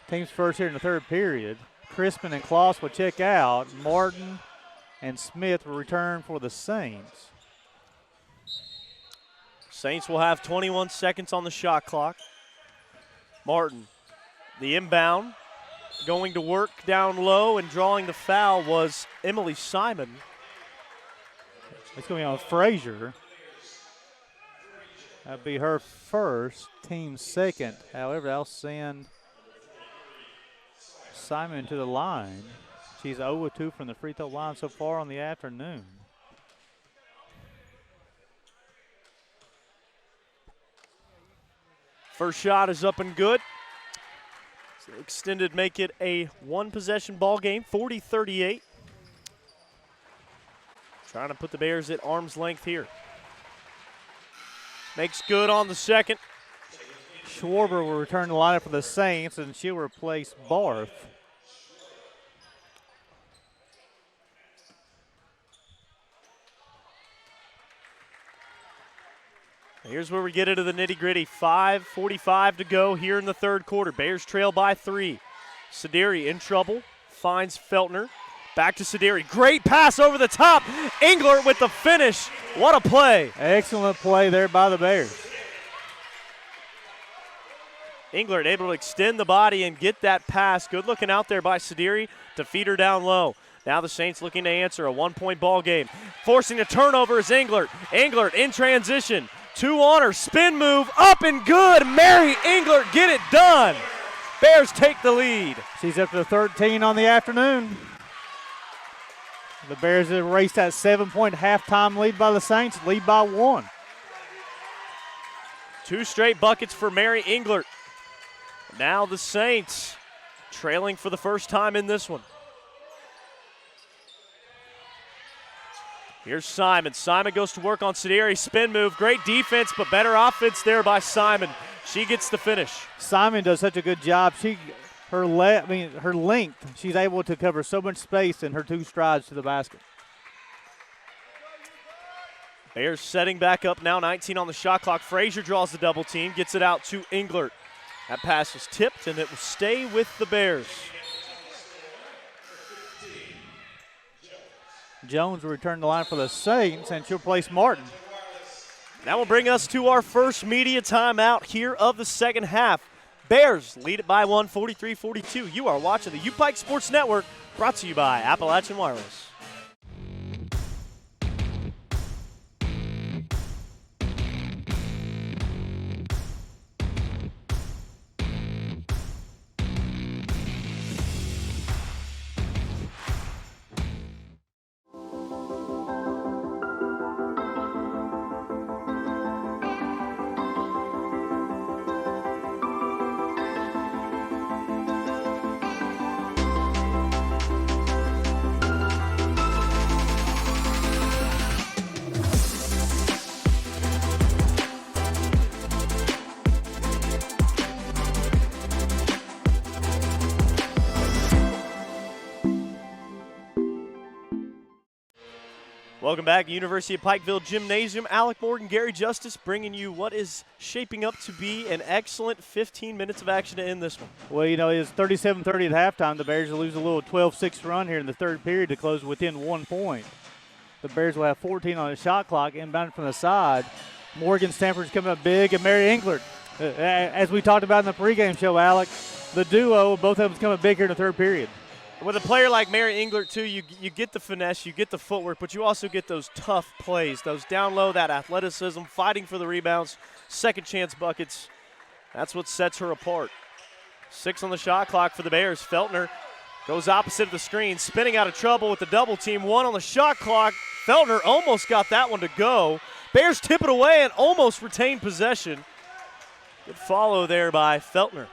B: Team's first here in the third period. Crispin and Kloss will check out. Martin and Smith will return for the Saints.
A: Saints will have 21 seconds on the shot clock. Martin, the inbound, going to work down low, and drawing the foul was Emily Simon.
B: It's going to be on Frazier. That'll be her first, team's second. However, I'll send Simon to the line. She's 0-2 from the free throw line so far on the afternoon.
A: First shot is up and good. So extended make it a 1-possession ball game, 40-38. Trying to put the Bears at arm's length here. Makes good on the second.
B: Schwarber will return the lineup for the Saints, and she'll replace Barth.
A: Here's where we get into the nitty-gritty. 5:45 to go here in the third quarter. Bears trail by 3. Sadiri in trouble, finds Feltner. Back to Sadiri. Great pass over the top. Englert with the finish. What a play.
B: Excellent play there by the Bears.
A: Englert able to extend the body and get that pass. Good looking out there by Sadiri to feed her down low. Now the Saints looking to answer a 1-point ball game. Forcing a turnover is Englert. Englert in transition. 2 on her, spin move, up and good. Mary Englert get it done. Bears take the lead.
B: She's up to 13 on the afternoon. The Bears have erased that 7-point halftime lead by the Saints, lead by 1.
A: 2 straight buckets for Mary Englert. Now the Saints trailing for the first time in this one. Here's Simon. Simon goes to work on Sideri. Spin move. Great defense, but better offense there by Simon. She gets the finish.
B: Simon does such a good job. Her length, she's able to cover so much space in her 2 strides to the basket.
A: Bears setting back up now, 19 on the shot clock. Frazier draws the double team, gets it out to Englert. That pass was tipped, and it will stay with the Bears.
B: Jones will return the line for the Saints, and she'll place Martin.
A: That will bring us to our first media timeout here of the second half. Bears lead it by 1, 43-42. You are watching the UPIKE Sports Network, brought to you by Appalachian Wireless. Welcome back, University of Pikeville Gymnasium. Alec Morgan, Gary Justice bringing you what is shaping up to be an excellent 15 minutes of action to end this one.
B: Well, you know, it's 37-30 at halftime. The Bears will lose a little 12-6 run here in the third period to close within 1 point. The Bears will have 14 on the shot clock, inbound from the side. Morgan Stanford's coming up big, and Mary Englert. As we talked about in the pregame show, Alec, the duo, both of them coming big here in the third period.
A: With a player like Mary Englert, too, you get the finesse, you get the footwork, but you also get those tough plays, those down low, that athleticism, fighting for the rebounds, second chance buckets. That's what sets her apart. 6 on the shot clock for the Bears. Feltner goes opposite of the screen, spinning out of trouble with the double team. 1 on the shot clock. Feltner almost got that one to go. Bears tip it away and almost retain possession. Good follow there by Feltner.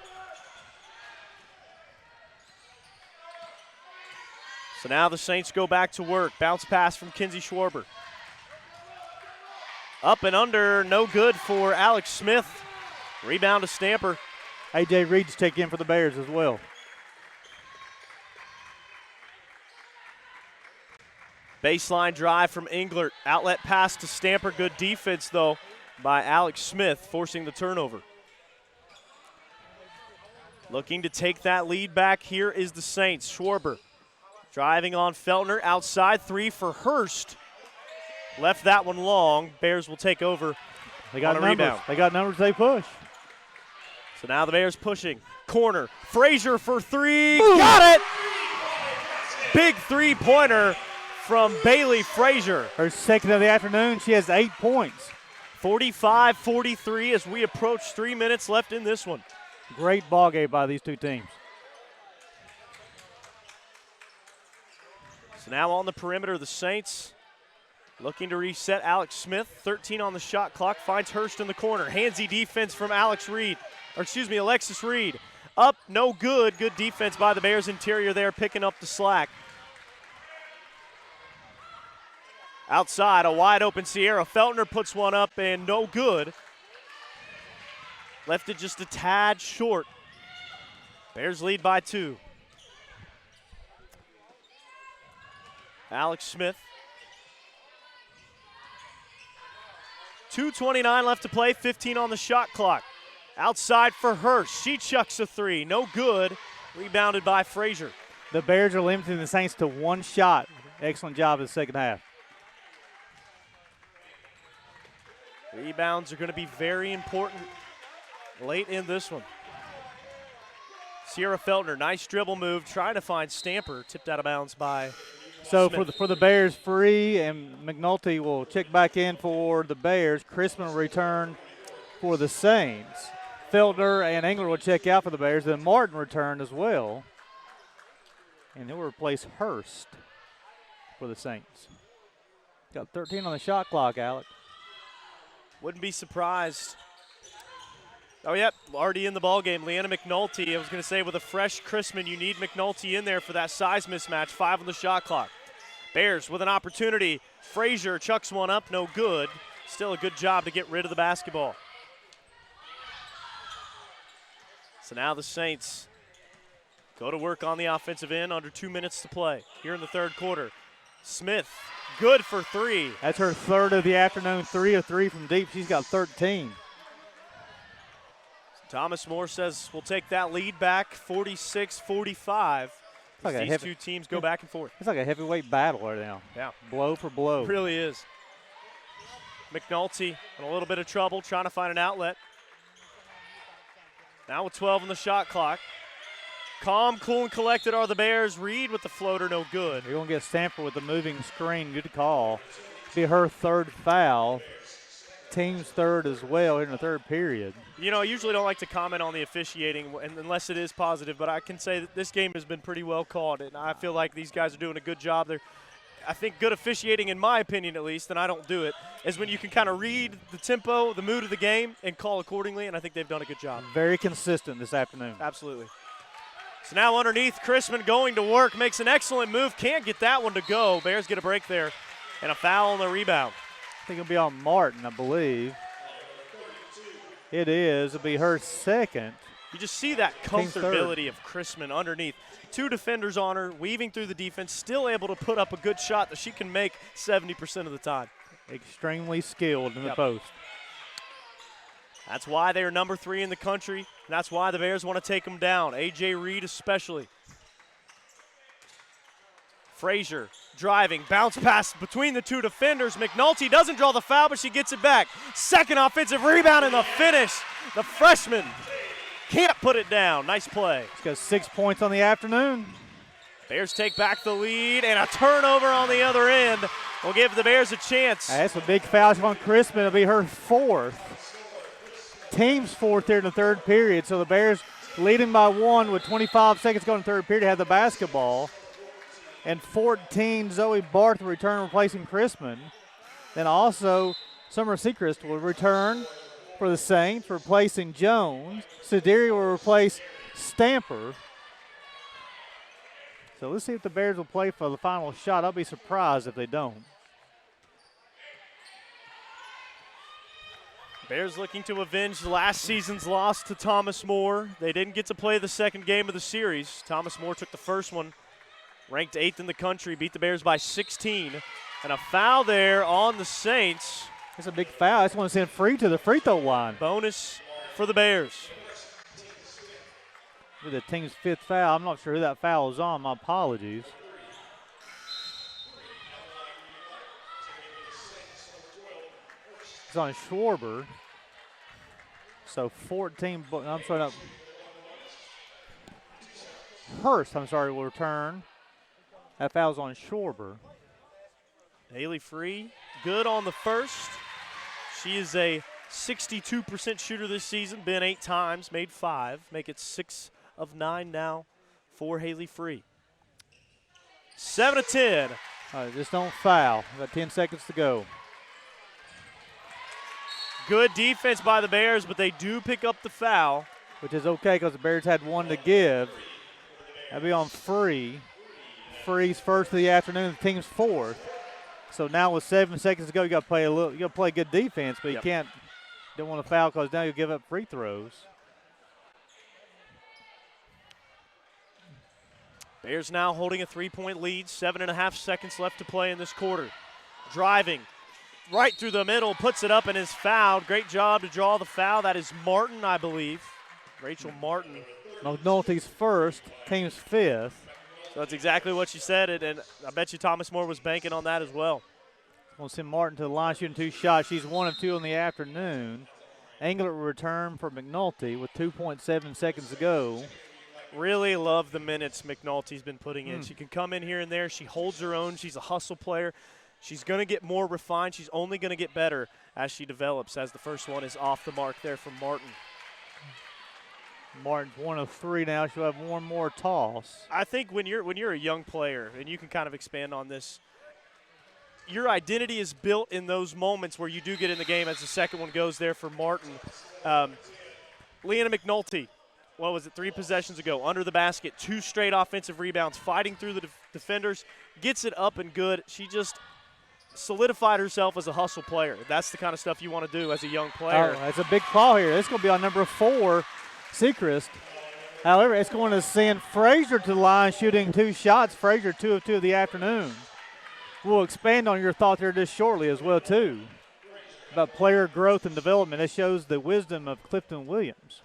A: So now the Saints go back to work. Bounce pass from Kinsey Schwarber. Up and under, no good for Alex Smith. Rebound to Stamper.
B: A.J. Reed's taking in for the Bears as well.
A: Baseline drive from Englert. Outlet pass to Stamper. Good defense, though, by Alex Smith, forcing the turnover. Looking to take that lead back here is the Saints. Schwarber driving on Feltner. Outside, 3 for Hurst. Left that one long. Bears will take over.
B: They got
A: on a
B: numbers.
A: rebound.
B: They got numbers, they push.
A: So now the Bears pushing. Corner. Frazier for 3. Boom. Got it! Big three-pointer from Bailey Frazier.
B: Her second of the afternoon. She has 8 points.
A: 45-43 as we approach 3 minutes left in this one.
B: Great ball game by these two teams.
A: So now on the perimeter, the Saints looking to reset. Alex Smith, 13 on the shot clock, finds Hurst in the corner. Handsy defense from Alexis Reed. Up, no good. Good defense by the Bears interior there, picking up the slack. Outside, a wide open Sierra. Feltner puts one up and no good. Left it just a tad short. Bears lead by 2. Alex Smith. 2:29 left to play, 15 on the shot clock. Outside for Hurst. She chucks a 3. No good. Rebounded by Frazier.
B: The Bears are limiting the Saints to 1 shot. Excellent job in the second half.
A: Rebounds are going to be very important late in this one. Sierra Feltner, nice dribble move, trying to find Stamper. Tipped out of bounds by
B: So
A: Smith.
B: for the Bears, Free and McNulty will check back in for the Bears. Crispin will return for the Saints. Feltner and Engler will check out for the Bears. Then Martin return as well. And he'll replace Hurst for the Saints. Got 13 on the shot clock, Alec.
A: Wouldn't be surprised. Oh, yep, already in the ballgame. Leanna McNulty, I was going to say with a fresh Crispin, you need McNulty in there for that size mismatch. 5 on the shot clock. Bears with an opportunity. Frazier chucks one up, no good. Still a good job to get rid of the basketball. So now the Saints go to work on the offensive end, under 2 minutes to play here in the third quarter. Smith, good for three.
B: That's her third of the afternoon, 3 of 3 from deep. She's got 13.
A: Thomas More says we'll take that lead back, 46-45.
B: Like
A: these two teams go back and forth.
B: It's like a heavyweight battle right now.
A: Yeah.
B: Blow for blow.
A: It really is. McNulty in a little bit of trouble trying to find an outlet. Now with 12 on the shot clock. Calm, cool, and collected are the Bears. Reed with the floater, no good.
B: You're going to get Stanford with the moving screen. Good call. Be her third foul. Team's third as well in the third period.
A: You know, I usually don't like to comment on the officiating unless it is positive, but I can say that this game has been pretty well called, and I feel like these guys are doing a good job. I think good officiating, in my opinion at least, and I don't do it, is when you can kind of read the tempo, the mood of the game, and call accordingly, and I think they've done a good job.
B: Very consistent this afternoon.
A: Absolutely. So now underneath, Chrisman going to work, makes an excellent move, can't get that one to go. Bears get a break there, and a foul on the rebound.
B: I think it'll be on Martin, I believe. It is. It'll be her second.
A: You just see that comfortability of Chrisman underneath. Two defenders on her, weaving through the defense, still able to put up a good shot that she can make 70% of the time.
B: Extremely skilled in the post.
A: That's why they're number 3 in the country, and that's why the Bears want to take them down. A.J. Reed especially. Frazier driving, bounce pass between the two defenders. McNulty doesn't draw the foul, but she gets it back. Second offensive rebound in the finish. The freshman can't put it down. Nice play.
B: She's got 6 points on the afternoon.
A: Bears take back the lead, and a turnover on the other end will give the Bears a chance.
B: That's a big foul on Chrisman. It'll be her fourth. Team's fourth here in the third period. So the Bears leading by 1 with 25 seconds to go in the third period have the basketball. And 14, Zoe Barth will return replacing Chrisman. Then also Summer Seacrest will return for the Saints, replacing Jones. Sederi will replace Stamper. So let's see if the Bears will play for the final shot. I'll be surprised if they don't.
A: Bears looking to avenge last season's loss to Thomas More. They didn't get to play the second game of the series. Thomas More took the first one. Ranked 8th in the country, beat the Bears by 16. And a foul there on the Saints.
B: That's a big foul. I just want to send free to the free throw line.
A: Bonus for the Bears.
B: With the team's 5th foul. I'm not sure who that foul is on. My apologies. It's on Schwarber. So 14, I'm sorry, not. Hurst, will return. That foul's on Schwarber.
A: Haley Free, good on the first. She is a 62% shooter this season, been 8 times, made 5. Make it 6 of 9 now for Haley Free. 7 of 10.
B: All right, just don't foul. We've got 10 seconds to go.
A: Good defense by the Bears, but they do pick up the foul.
B: Which is okay because the Bears had 1 to give. That'll be on Free. Free's first of the afternoon, the team's 4th. So now with 7 seconds to go, you got to play good defense, but you don't want to foul because now you'll give up free throws.
A: Bears now holding a 3-point lead, 7.5 seconds left to play in this quarter. Driving right through the middle, puts it up and is fouled. Great job to draw the foul. That is Martin, I believe. Rachel Martin.
B: McNulty's first, team's 5th.
A: So that's exactly what she said, and I bet you Thomas More was banking on that as well.
B: We'll send Martin to the line shooting 2 shots. She's 1 of 2 in the afternoon. Engler will return for McNulty with 2.7 seconds to go.
A: Really love the minutes McNulty's been putting in. She can come in here and there. She holds her own. She's a hustle player. She's going to get more refined. She's only going to get better as she develops, as the first one is off the mark there from Martin.
B: Martin's 1 of 3 now. She'll have one more toss.
A: I think when you're a young player, and you can kind of expand on this, your identity is built in those moments where you do get in the game, as the second one goes there for Martin. Leanna McNulty, what was it, 3 possessions ago, under the basket, 2 straight offensive rebounds, fighting through the defenders, gets it up and good. She just solidified herself as a hustle player. That's the kind of stuff you want to do as a young player.
B: Oh, that's a big call here. It's going to be on number 4, Sechrist. However, it's going to send Frazier to the line shooting 2 shots. Frazier 2 of 2 of the afternoon. We'll expand on your thought there just shortly as well, too, about player growth and development. It shows the wisdom of Clifton Williams.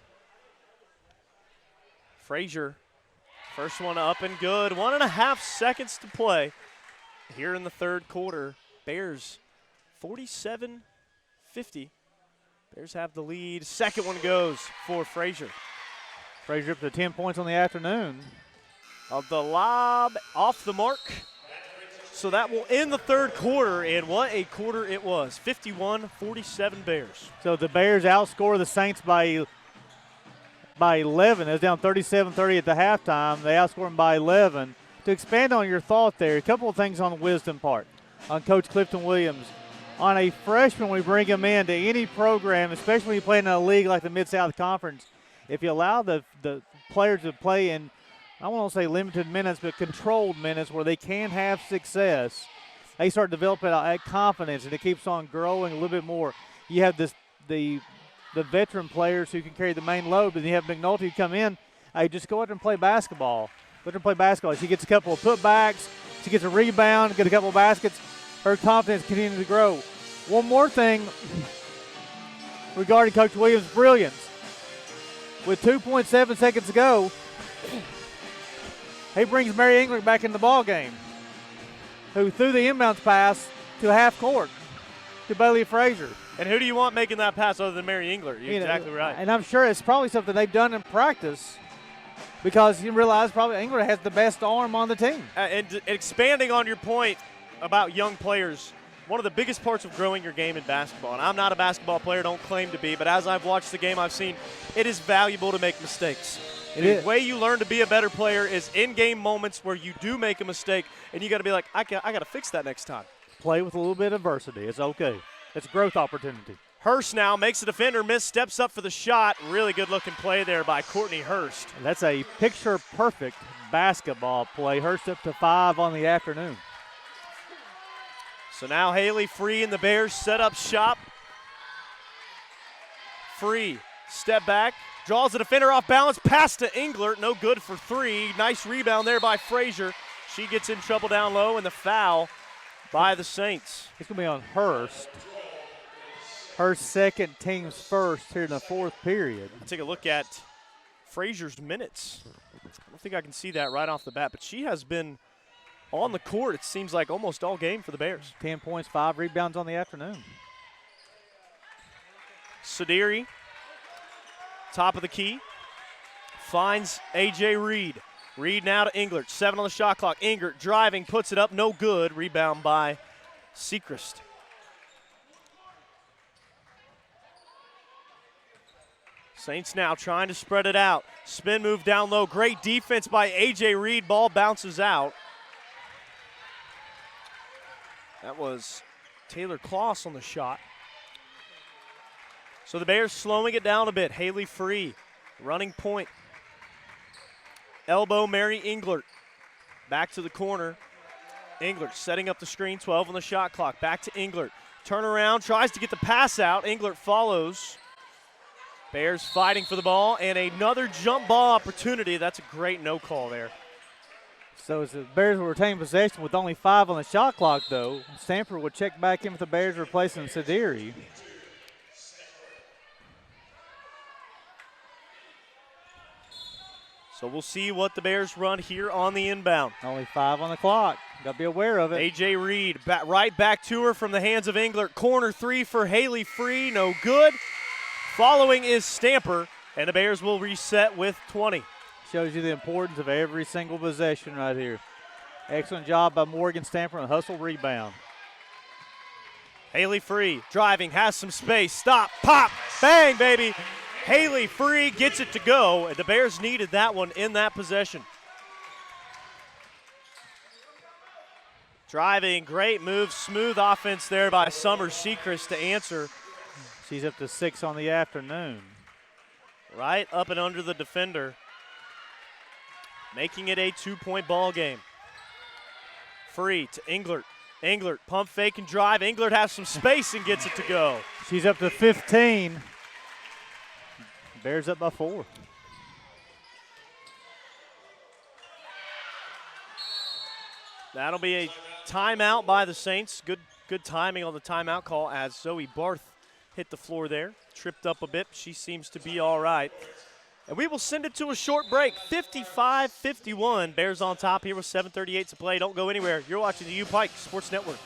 A: Frazier, first one up and good. 1.5 seconds to play here in the third quarter. Bears 47-50. Bears have the lead. Second one goes for Frazier.
B: Frazier up to 10 points on the afternoon.
A: Of the lob off the mark. So that will end the third quarter, and what a quarter it was. 51-47 Bears.
B: So the Bears outscore the Saints by 11. It was down 37-30 at the halftime. They outscored them by 11. To expand on your thought there, a couple of things on the wisdom part on Coach Clifton Williams. On a freshman, we bring him into any program, especially when you play in a league like the Mid-South Conference. If you allow the players to play in, I won't say limited minutes, but controlled minutes where they can have success, they start developing that confidence, and it keeps on growing a little bit more. You have the veteran players who can carry the main load, but then you have McNulty come in. Hey, just go out there and play basketball. Go out there and play basketball. She gets a couple of putbacks. She gets a rebound, get a couple of baskets. Her confidence continues to grow. One more thing regarding Coach Williams' brilliance. With 2.7 seconds to go, he brings Mary Engler back in the ball game, who threw the inbounds pass to half court to Bailey Frazier.
A: And who do you want making that pass other than Mary Engler? You're exactly right.
B: And I'm sure it's probably something they've done in practice, because you realize probably Engler has the best arm on the team.
A: And expanding on your point about young players, one of the biggest parts of growing your game in basketball, and I'm not a basketball player, don't claim to be, but as I've watched the game, I've seen it is valuable to make mistakes. The way you learn to be a better player is in-game moments where you do make a mistake, and you got to be like, I got to fix that next time.
B: Play with a little bit of adversity. It's okay. It's a growth opportunity.
A: Hurst now makes a defender miss, steps up for the shot. Really good-looking play there by Courtney Hurst.
B: And that's a picture-perfect basketball play. Hurst up to 5 on the afternoon.
A: So now Haley Free and the Bears set up shop. Free, step back, draws the defender off balance, pass to Englert, no good for 3. Nice rebound there by Frazier. She gets in trouble down low, and the foul by the Saints.
B: It's going to be on Hurst. Her second, team's first here in the fourth period.
A: I'll take a look at Frazier's minutes. I don't think I can see that right off the bat, but she has been on the court, it seems like, almost all game for the Bears.
B: 10 points, 5 rebounds on the afternoon.
A: Sadiri, top of the key, finds A.J. Reed. Reed now to Englert, 7 on the shot clock. Englert driving, puts it up, no good. Rebound by Sechrist. Saints now trying to spread it out. Spin move down low. Great defense by A.J. Reed. Ball bounces out. That was Taylor Kloss on the shot. So the Bears slowing it down a bit. Haley Free, running point. Elbow Mary Englert. Back to the corner. Englert setting up the screen, 12 on the shot clock. Back to Englert. Turn around, tries to get the pass out. Englert follows. Bears fighting for the ball, and another jump ball opportunity. That's a great no call there.
B: So as the Bears will retain possession with only 5 on the shot clock, though, Stanford will check back in with the Bears replacing Sadiri.
A: So we'll see what the Bears run here on the inbound.
B: Only 5 on the clock. Got to be aware of it.
A: A.J. Reed right back to her from the hands of Englert. Corner 3 for Haley Free, no good. Following is Stamper, and the Bears will reset with 20.
B: Shows you the importance of every single possession right here. Excellent job by Morgan Stamper on hustle rebound.
A: Haley Free driving, has some space. Stop, pop, bang, baby. Haley Free gets it to go, and the Bears needed that one in that possession. Driving, great move, smooth offense there by Summer Sechrist to answer.
B: She's up to 6 on the afternoon.
A: right up and under the defender, making it a 2-point ball game. Free to Englert. Englert, pump fake and drive. Englert has some space and gets it to go.
B: She's up to 15. Bears up by 4.
A: That'll be a timeout by the Saints. Good timing on the timeout call as Zoe Barth hit the floor there. Tripped up a bit. She seems to be all right. And we will send it to a short break. 55-51. Bears on top here with 7:38 to play. Don't go anywhere. You're watching the UPIKE Sports Network.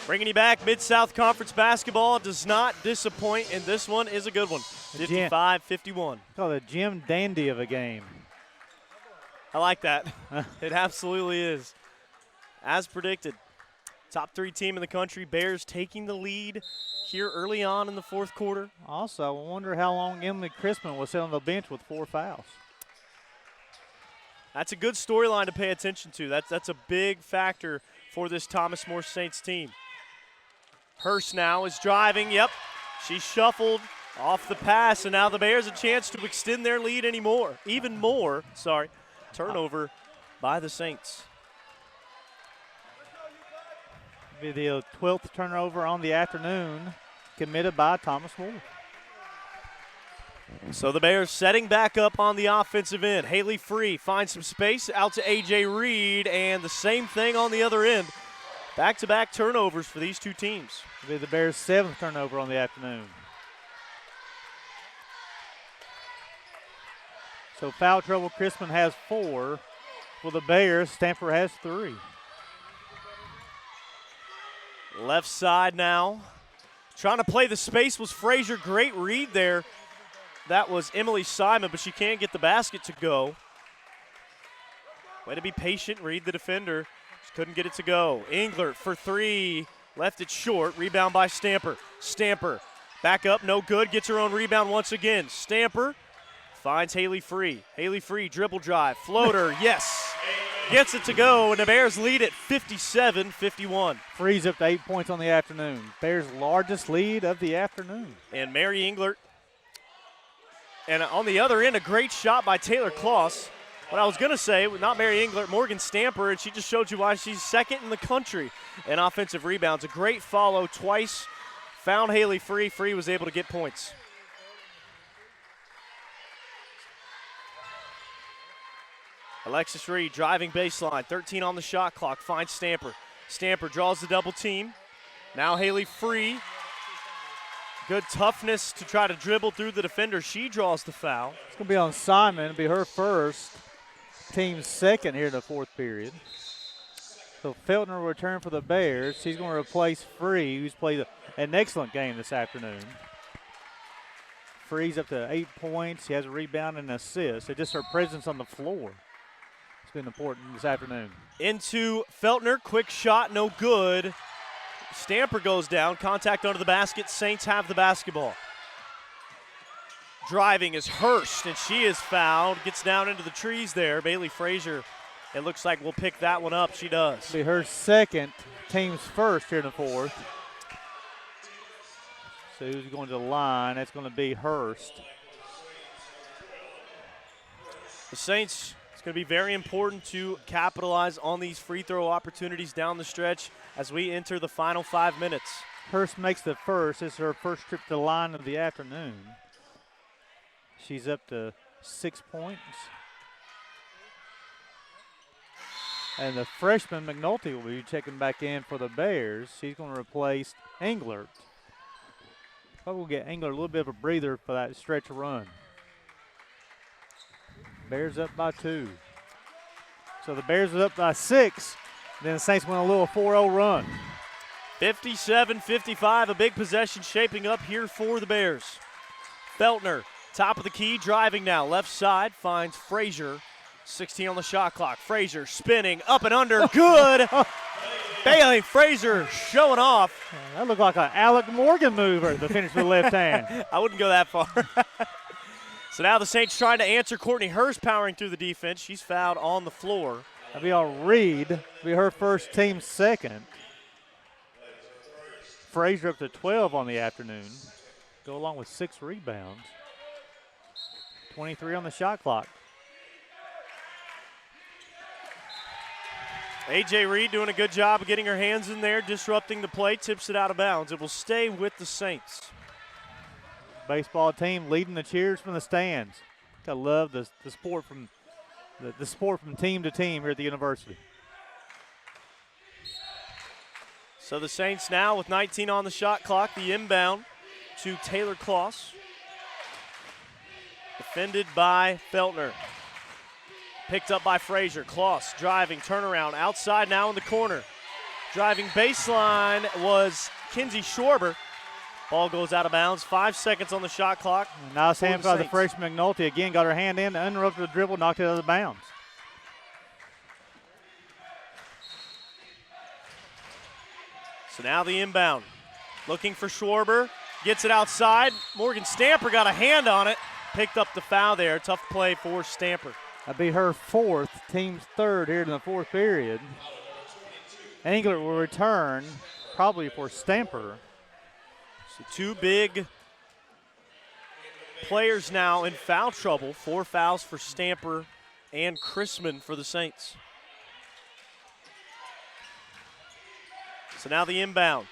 A: Bringing you back, Mid-South Conference basketball does not disappoint, and this one is a good one. 55-51.
B: Call it a Jim Dandy of a game.
A: I like that. It absolutely is. As predicted, top 3 team in the country, Bears taking the lead here early on in the fourth quarter.
B: Also, I wonder how long Emily Crispin was sitting on the bench with 4 fouls.
A: That's a good storyline to pay attention to. That's a big factor for this Thomas More Saints team. Hurst now is driving. Yep, she shuffled off the pass, and now the Bears a chance to extend their lead even more. Turnover by the Saints.
B: Be the 12th turnover on the afternoon committed by Thomas More.
A: So the Bears setting back up on the offensive end. Haley Free finds some space out to A.J. Reed, and the same thing on the other end. Back-to-back turnovers for these two teams.
B: It'll be the Bears' 7th turnover on the afternoon. So foul trouble, Crispin has 4. For the Bears, Stamper has 3.
A: Left side now. Trying to play the space was Frazier. Great read there. That was Emily Simon, but she can't get the basket to go. Way to be patient, read the defender. Just couldn't get it to go. Englert for 3, left it short. Rebound by Stamper. Stamper back up, no good. Gets her own rebound once again. Stamper finds Haley Free. Haley Free, dribble drive, floater, yes. Gets it to go, and the Bears lead at 57-51.
B: Free's up to 8 points on the afternoon. Bears' largest lead of the afternoon.
A: And Mary Englert. And on the other end, a great shot by Taylor Kloss. What I was going to say, not Mary Englert, Morgan Stamper, and she just showed you why she's second in the country in offensive rebounds. A great follow twice. Found Haley Free. Free was able to get points. Alexis Reed driving baseline, 13 on the shot clock, finds Stamper. Stamper draws the double team. Now Haley Free. Good toughness to try to dribble through the defender. She draws the foul.
B: It's going to be on Simon. It'll be her first, team's second here in the fourth period. So Feltner will return for the Bears. She's going to replace Free, who's played an excellent game this afternoon. Free's up to 8 points. She has a rebound and an assist. It's just her presence on the floor. It's been important this afternoon.
A: Into Feltner, quick shot, no good. Stamper goes down, contact under the basket. Saints have the basketball. Driving is Hurst, and she is fouled. Gets down into the trees there. Bailey Frazier, it looks like we'll pick that one up. She does.
B: It'll be her second, team's first here in the fourth. So who's going to the line? That's going to be Hurst.
A: The Saints, it's going to be very important to capitalize on these free throw opportunities down the stretch as we enter the final 5 minutes.
B: Hurst makes the first. This is her first trip to the line of the afternoon. She's up to 6 points. And the freshman, McNulty, will be checking back in for the Bears. She's going to replace Englert. Probably will get Englert a little bit of a breather for that stretch run. Bears up by 2. So the Bears are up by 6. Then the Saints went a little 4-0 run.
A: 57-55, a big possession shaping up here for the Bears. Feltner, top of the key, driving now. Left side, finds Frazier. 16 on the shot clock. Frazier spinning, up and under, good. Bailey Frazier showing off.
B: That looked like an Alec Morgan mover to finish with the left hand.
A: I wouldn't go that far. So now the Saints trying to answer. Courtney Hurst powering through the defense. She's fouled on the floor.
B: That'll be on Reed. Be her first, team second. Frazier up to 12 on the afternoon. Go along with 6 rebounds. 23 on the shot clock.
A: A.J. Reed doing a good job of getting her hands in there, disrupting the play, tips it out of bounds. It will stay with the Saints.
B: Baseball team leading the cheers from the stands. I love the sport from the sport from team to team here at the university.
A: So the Saints now with 19 on the shot clock, the inbound to Taylor Kloss. Defended by Feltner. Picked up by Frazier. Kloss driving, turnaround, outside now in the corner. Driving baseline was Kinsey Schwarber. Ball goes out of bounds. 5 seconds on the shot clock.
B: Nice hand by the freshman McNulty. Again, got her hand in, uninterrupted the dribble, knocked it out of bounds.
A: So now the inbound. Looking for Schwarber. Gets it outside. Morgan Stamper got a hand on it. Picked up the foul there. Tough play for Stamper.
B: That'll be her 4th, team's 3rd here in the 4th period. Englert will return, probably for Stamper.
A: So 2 big players now in foul trouble. 4 fouls for Stamper and Chrisman for the Saints. So now the inbound.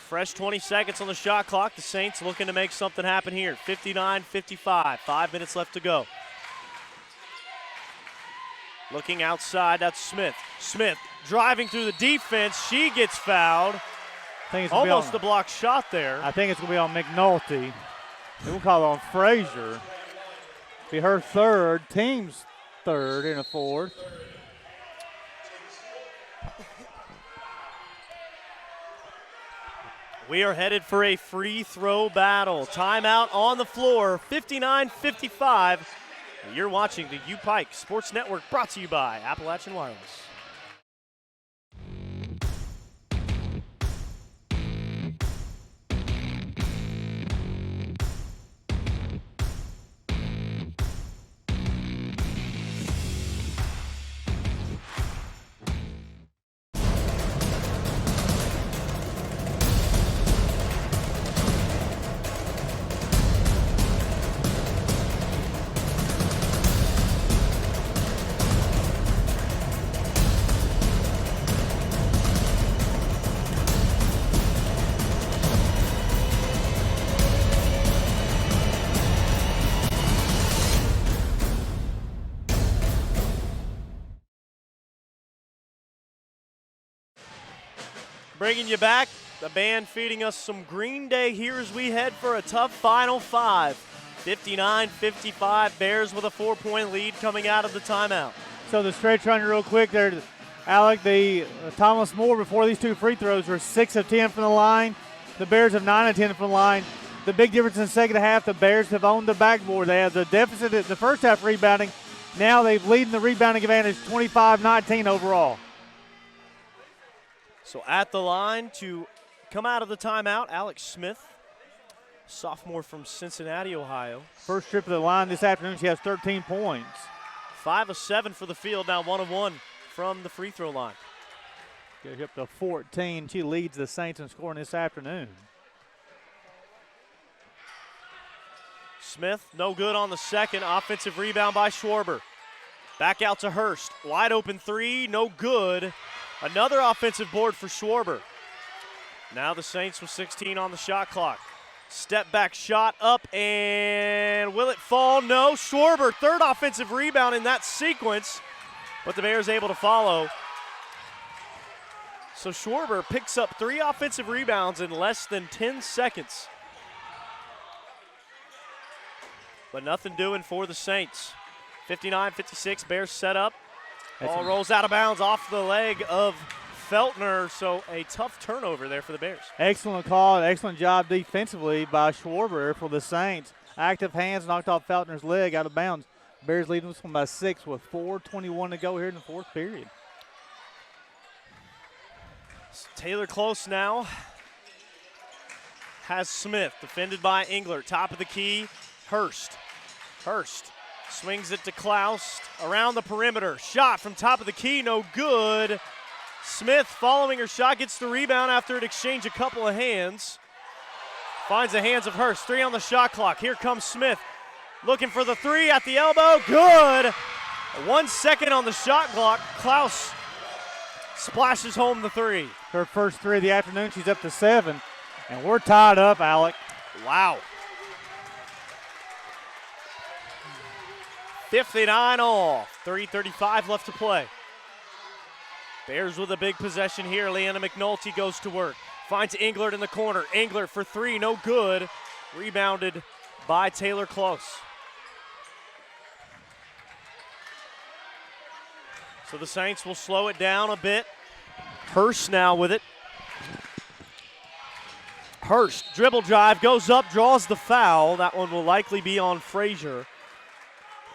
A: Fresh 20 seconds on the shot clock. The Saints looking to make something happen here. 59-55, 5 minutes left to go. Looking outside, that's Smith. Smith driving through the defense. She gets fouled. Almost a blocked shot there.
B: I think it's going to be on McNulty. We'll call it on Frazier. Be her 3rd, team's 3rd in the 4th.
A: We are headed for a free throw battle. Timeout on the floor, 59-55. You're watching the UPIKE Sports Network, brought to you by Appalachian Wireless. Bringing you back, the band feeding us some Green Day here as we head for a tough Final 5. 59-55, Bears with a 4-point lead coming out of the timeout.
B: So the stretch run real quick there, Alec, Thomas Moore before these 2 free throws were 6 of 10 from the line. The Bears have 9 of 10 from the line. The big difference in the second half, the Bears have owned the backboard. They had the deficit at the first half rebounding. Now they've leading the rebounding advantage 25-19 overall.
A: So at the line to come out of the timeout, Alex Smith, sophomore from Cincinnati, Ohio.
B: First trip to the line this afternoon, she has 13 points.
A: 5 of 7 for the field, now 1 of 1 from the free throw line.
B: Gets up to 14. She leads the Saints in scoring this afternoon.
A: Smith, no good on the second. Offensive rebound by Schwarber. Back out to Hurst. Wide open 3, no good. Another offensive board for Schwarber. Now the Saints with 16 on the shot clock. Step back shot up, and will it fall? No. Schwarber, third offensive rebound in that sequence, but the Bears able to follow. So Schwarber picks up 3 offensive rebounds in less than 10 seconds. But nothing doing for the Saints. 59-56, Bears set up. Ball rolls out of bounds off the leg of Feltner, so a tough turnover there for the Bears.
B: Excellent call, excellent job defensively by Schwarber for the Saints. Active hands knocked off Feltner's leg out of bounds. Bears leading this one by 6 with 4:21 to go here in the fourth period.
A: Taylor Close now has Smith, defended by Engler. Top of the key, Hurst. Hurst swings it to Klaus around the perimeter. Shot from top of the key, no good. Smith, following her shot, gets the rebound after it exchanged a couple of hands. Finds the hands of Hurst. 3 on the shot clock. Here comes Smith. Looking for the 3 at the elbow. Good. 1 second on the shot clock. Klaus splashes home the 3.
B: Her first 3 of the afternoon. She's up to 7. And we're tied up, Alec.
A: Wow. 59 all. 3:35 left to play. Bears with a big possession here. Leanna McNulty goes to work. Finds Englert in the corner. Englert for 3, no good. Rebounded by Taylor Close. So the Saints will slow it down a bit. Hurst now with it. Hurst, dribble drive, goes up, draws the foul. That one will likely be on Frazier.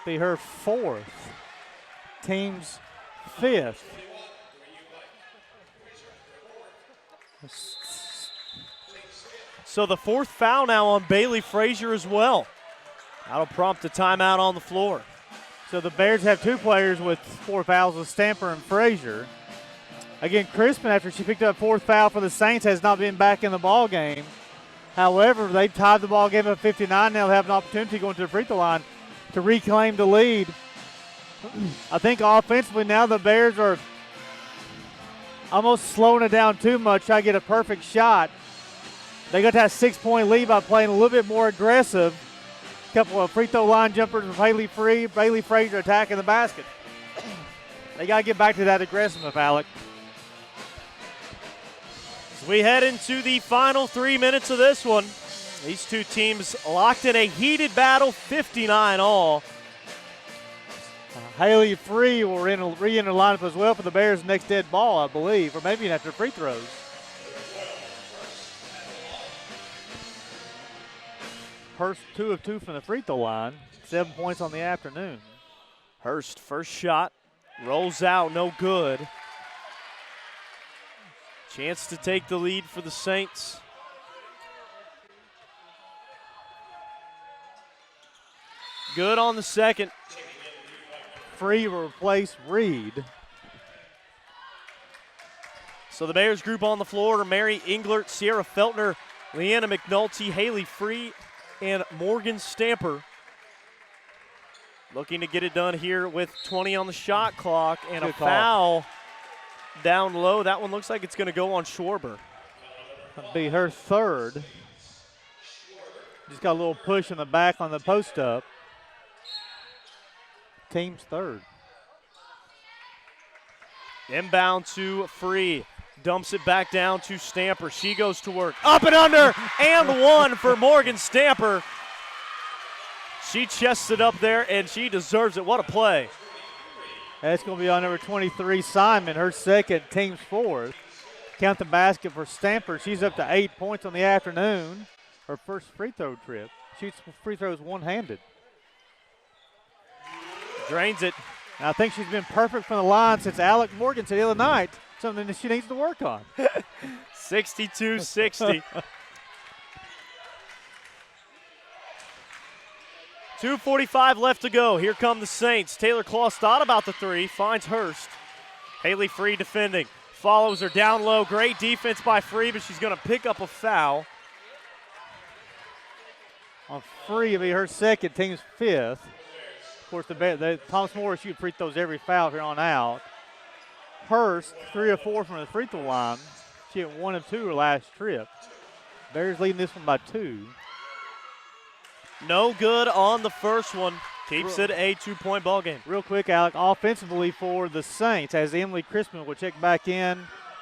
B: Be her 4th. Team's 5th.
A: So the 4th foul now on Bailey Frazier as well. That'll prompt a timeout on the floor.
B: So the Bears have 2 players with 4 fouls with Stamper and Frazier. Again, Crispin, after she picked up 4th foul for the Saints, has not been back in the ball game. However, they've tied the ball game at 59. They'll have an opportunity going to the free throw line to reclaim the lead. I think offensively now the Bears are almost slowing it down too much, try to get a perfect shot. They got that 6-point lead by playing a little bit more aggressive. A couple of free throw line jumpers with Bailey Frazier attacking the basket. They got to get back to that aggressiveness, Alec.
A: As we head into the final 3 minutes of this one, these two teams locked in a heated battle, 59 all.
B: Haley Free will re-enter the lineup as well for the Bears' next dead ball, I believe, or maybe after free throws. Hurst 2 of 2 from the free throw line, 7 points on the afternoon.
A: Hurst, first shot, rolls out, no good. Chance to take the lead for the Saints. Good on the second.
B: Free will replace Reed.
A: So the Bears group on the floor: Mary Englert, Sierra Feltner, Leanna McNulty, Haley Free, and Morgan Stamper. Looking to get it done here with 20 on the shot clock and a foul down low. That one looks like it's going to go on Schwarber.
B: That'll be her 3rd. Just got a little push in the back on the post up. Team's 3rd.
A: Inbound to Free. Dumps it back down to Stamper. She goes to work. Up and under, and 1 for Morgan Stamper. She chests it up there, and she deserves it. What a play.
B: That's going to be on number 23, Simon, her 2nd, team's 4th. Count the basket for Stamper. She's up to 8 points on the afternoon. Her first free throw trip. Shoots free throws one-handed.
A: Drains it.
B: And I think she's been perfect from the line since Alec Morgan said the other night, something that she needs to work on.
A: 62-60. 2:45 left to go. Here come the Saints. Taylor Claus thought about the 3, finds Hurst. Haley Free defending. Follows her down low. Great defense by Free, but she's going to pick up a foul.
B: On Free, it'll be her 2nd, team's 5th. Of course, Thomas Morris shoot free throws every foul here on out. Hurst, 3 of 4 from the free throw line. She had 1 of 2 her last trip. Bears leading this one by 2.
A: No good on the first one. Keeps it a 2-point ball game.
B: Real quick, Alec, offensively for the Saints, as Emily Crispin will check back in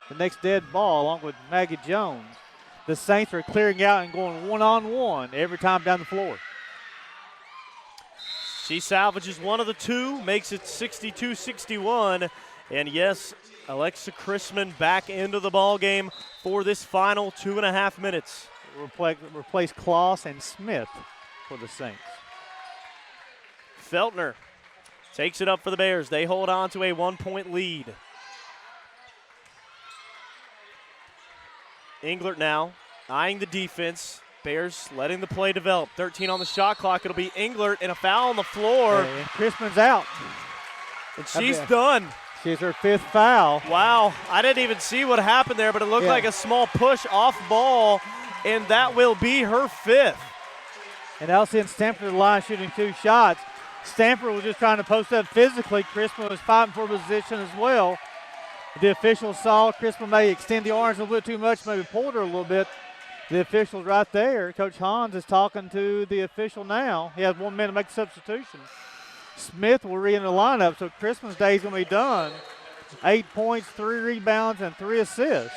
B: the next dead ball along with Maggie Jones. The Saints are clearing out and going one-on-one every time down the floor.
A: She salvages one of the 2, makes it 62-61. And yes, Alexa Chrisman back into the ball game for this final 2.5 minutes.
B: Replace Kloss and Smith for the Saints.
A: Feltner takes it up for the Bears. They hold on to a 1-point lead. Englert now eyeing the defense. Bears letting the play develop. 13 on the shot clock. It'll be Englert and a foul on the floor.
B: And Crispin's out.
A: And she's done.
B: She's her 5th foul.
A: Wow, I didn't even see what happened there, but it looked like a small push off ball, and that will be her 5th.
B: And now sends Stamper to the line shooting 2 shots. Stamper was just trying to post up physically. Crispin was fighting for position as well. The officials saw Crispin may extend the arms a little bit too much, maybe pulled her a little bit. The official's right there. Coach Hans is talking to the official now. He has 1 minute to make the substitution. Smith will re-enter the lineup, so Crispin's day is going to be done. 8 points, 3 rebounds, and 3 assists.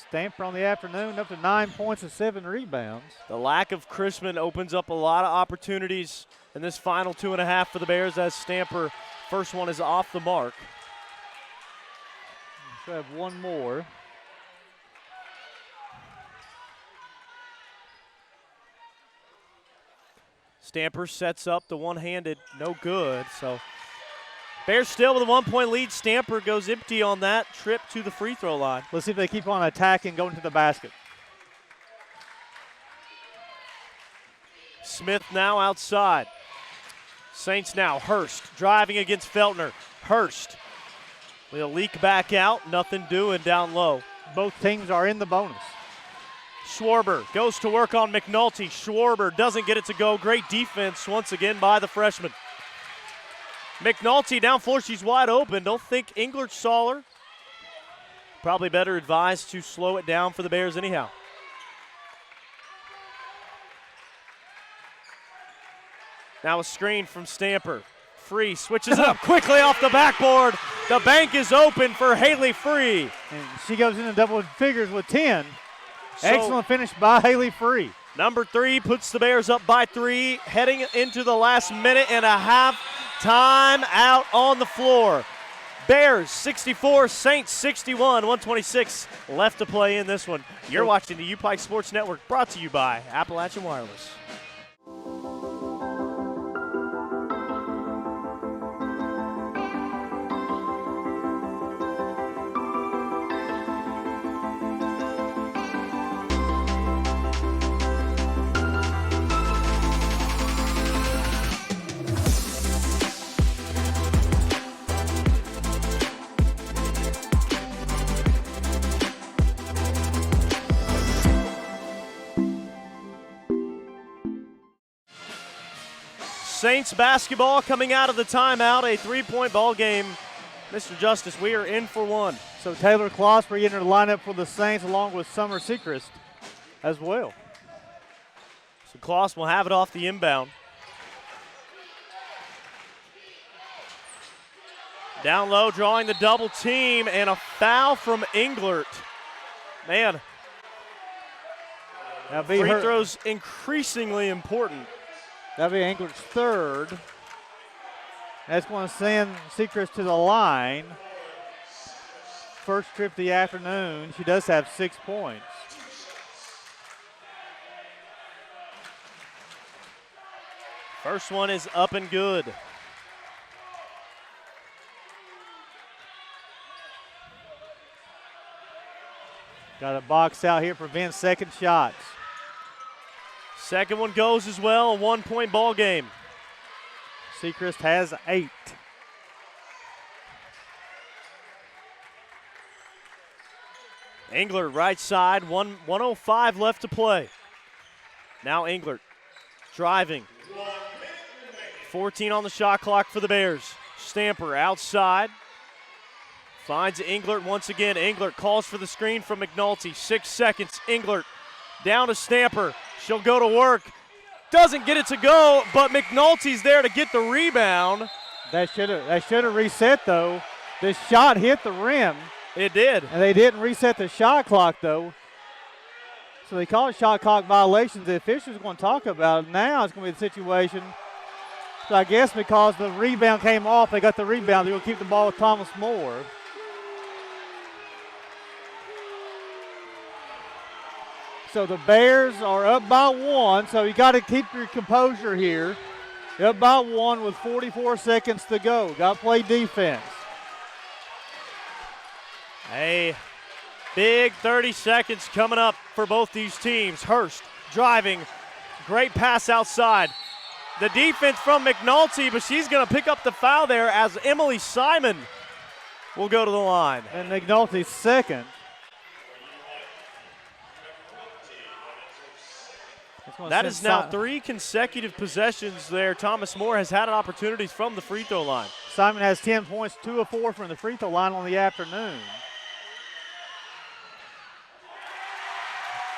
B: Stamper on the afternoon up to 9 points and 7 rebounds.
A: The lack of Crispin opens up a lot of opportunities in this final 2.5 for the Bears as Stamper, first one is off the mark.
B: We have 1 more.
A: Stamper sets up the one-handed, no good. So Bears still with a 1-point lead. Stamper goes empty on that trip to the free throw line.
B: Let's see if they keep on attacking, going to the basket.
A: Smith now outside. Saints now. Hurst driving against Feltner. Hurst will leak back out. Nothing doing down low.
B: Both teams are in the bonus.
A: Schwarber goes to work on McNulty. Schwarber doesn't get it to go. Great defense once again by the freshman. McNulty down floor. She's wide open. Don't think Englert saw her. Probably better advised to slow it down for the Bears anyhow. Now a screen from Stamper. Free switches it up quickly off the backboard. The bank is open for Haley Free.
B: And she goes into double figures with 10.
A: So,
B: excellent finish by Haley Free.
A: Number 3 puts the Bears up by 3, heading into the last minute and a half. Time out on the floor. Bears 64, Saints 61, 126 left to play in this one. You're watching the UPIKE Sports Network, brought to you by Appalachian Wireless. Saints basketball coming out of the timeout, a 3-point ball game. Mr. Justice, we are in for one.
B: So Taylor Kloss re-entered the lineup for the Saints along with Summer Sechrist as well.
A: So Kloss will have it off the inbound. Down low, drawing the double team, and a foul from Englert. Man, free throws increasingly important.
B: That'll be Englert's 3rd. That's going to send Sechrist to the line. First trip of the afternoon. She does have 6 points.
A: First one is up and good.
B: Got a box out here, prevents second shots.
A: Second one goes as well, a 1-point ball game.
B: Sechrist has 8.
A: Englert right side, 1:05 left to play. Now Englert driving. 14 on the shot clock for the Bears. Stamper outside. Finds Englert once again. Englert calls for the screen from McNulty. 6 seconds. Englert down to Stamper. She'll go to work. Doesn't get it to go, but McNulty's there to get the rebound.
B: That should have reset, though. The shot hit the rim.
A: It did.
B: And they didn't reset the shot clock, though. So they called shot clock violations. The officials are going to talk about it. Now it's going to be the situation. So I guess because the rebound came off, they got the rebound. They're going to keep the ball with Thomas More. So the Bears are up by 1, so you got to keep your composure here. You're up by 1 with 44 seconds to go. Got to play defense.
A: A big 30 seconds coming up for both these teams. Hurst driving, great pass outside. The defense from McNulty, but she's going to pick up the foul there as Emily Simon will go to the line.
B: And McNulty's second.
A: That is now 3 consecutive possessions there. Thomas More has had opportunities from the free throw line.
B: Simon has 10 points, 2 of 4 from the free throw line on the afternoon.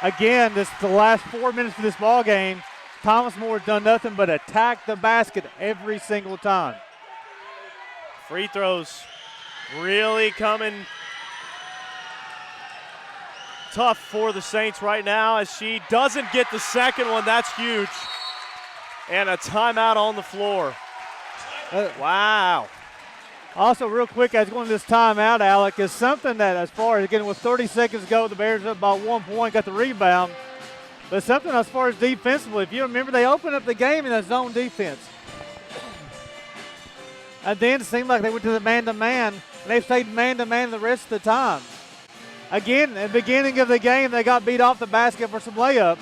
B: Again, this is the last 4 minutes of this ball game. Thomas More has done nothing but attack the basket every single time.
A: Free throws really coming tough for the Saints right now as she doesn't get the second one. That's huge. And a timeout on the floor. Wow.
B: Also, real quick, as going to this timeout, Alec, is something that, as far as, again, with 30 seconds to go, the Bears up by 1 point, got the rebound. But something as far as defensively, if you remember, they opened up the game in a zone defense. And then it seemed like they went to the man-to-man, and they've stayed man-to-man the rest of the time. Again, at the beginning of the game, they got beat off the basket for some layups.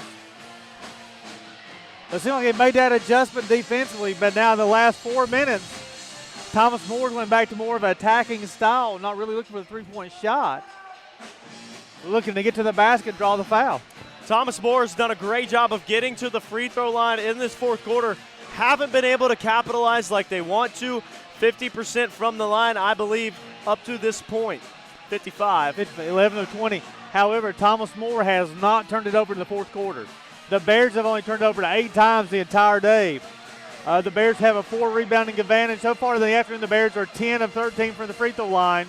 B: It seemed like they made that adjustment defensively, but now in the last 4 minutes, Thomas More went back to more of an attacking style, not really looking for the three-point shot. Looking to get to the basket, draw the foul.
A: Thomas More has done a great job of getting to the free throw line in this fourth quarter. Haven't been able to capitalize like they want to. 50% from the line, I believe, up to this point. 55.
B: 11 of 20. However, Thomas More has not turned it over in the fourth quarter. The Bears have only turned it over 8 times the entire day. The Bears have a 4 rebounding advantage. So far in the afternoon, the Bears are 10 of 13 from the free throw line.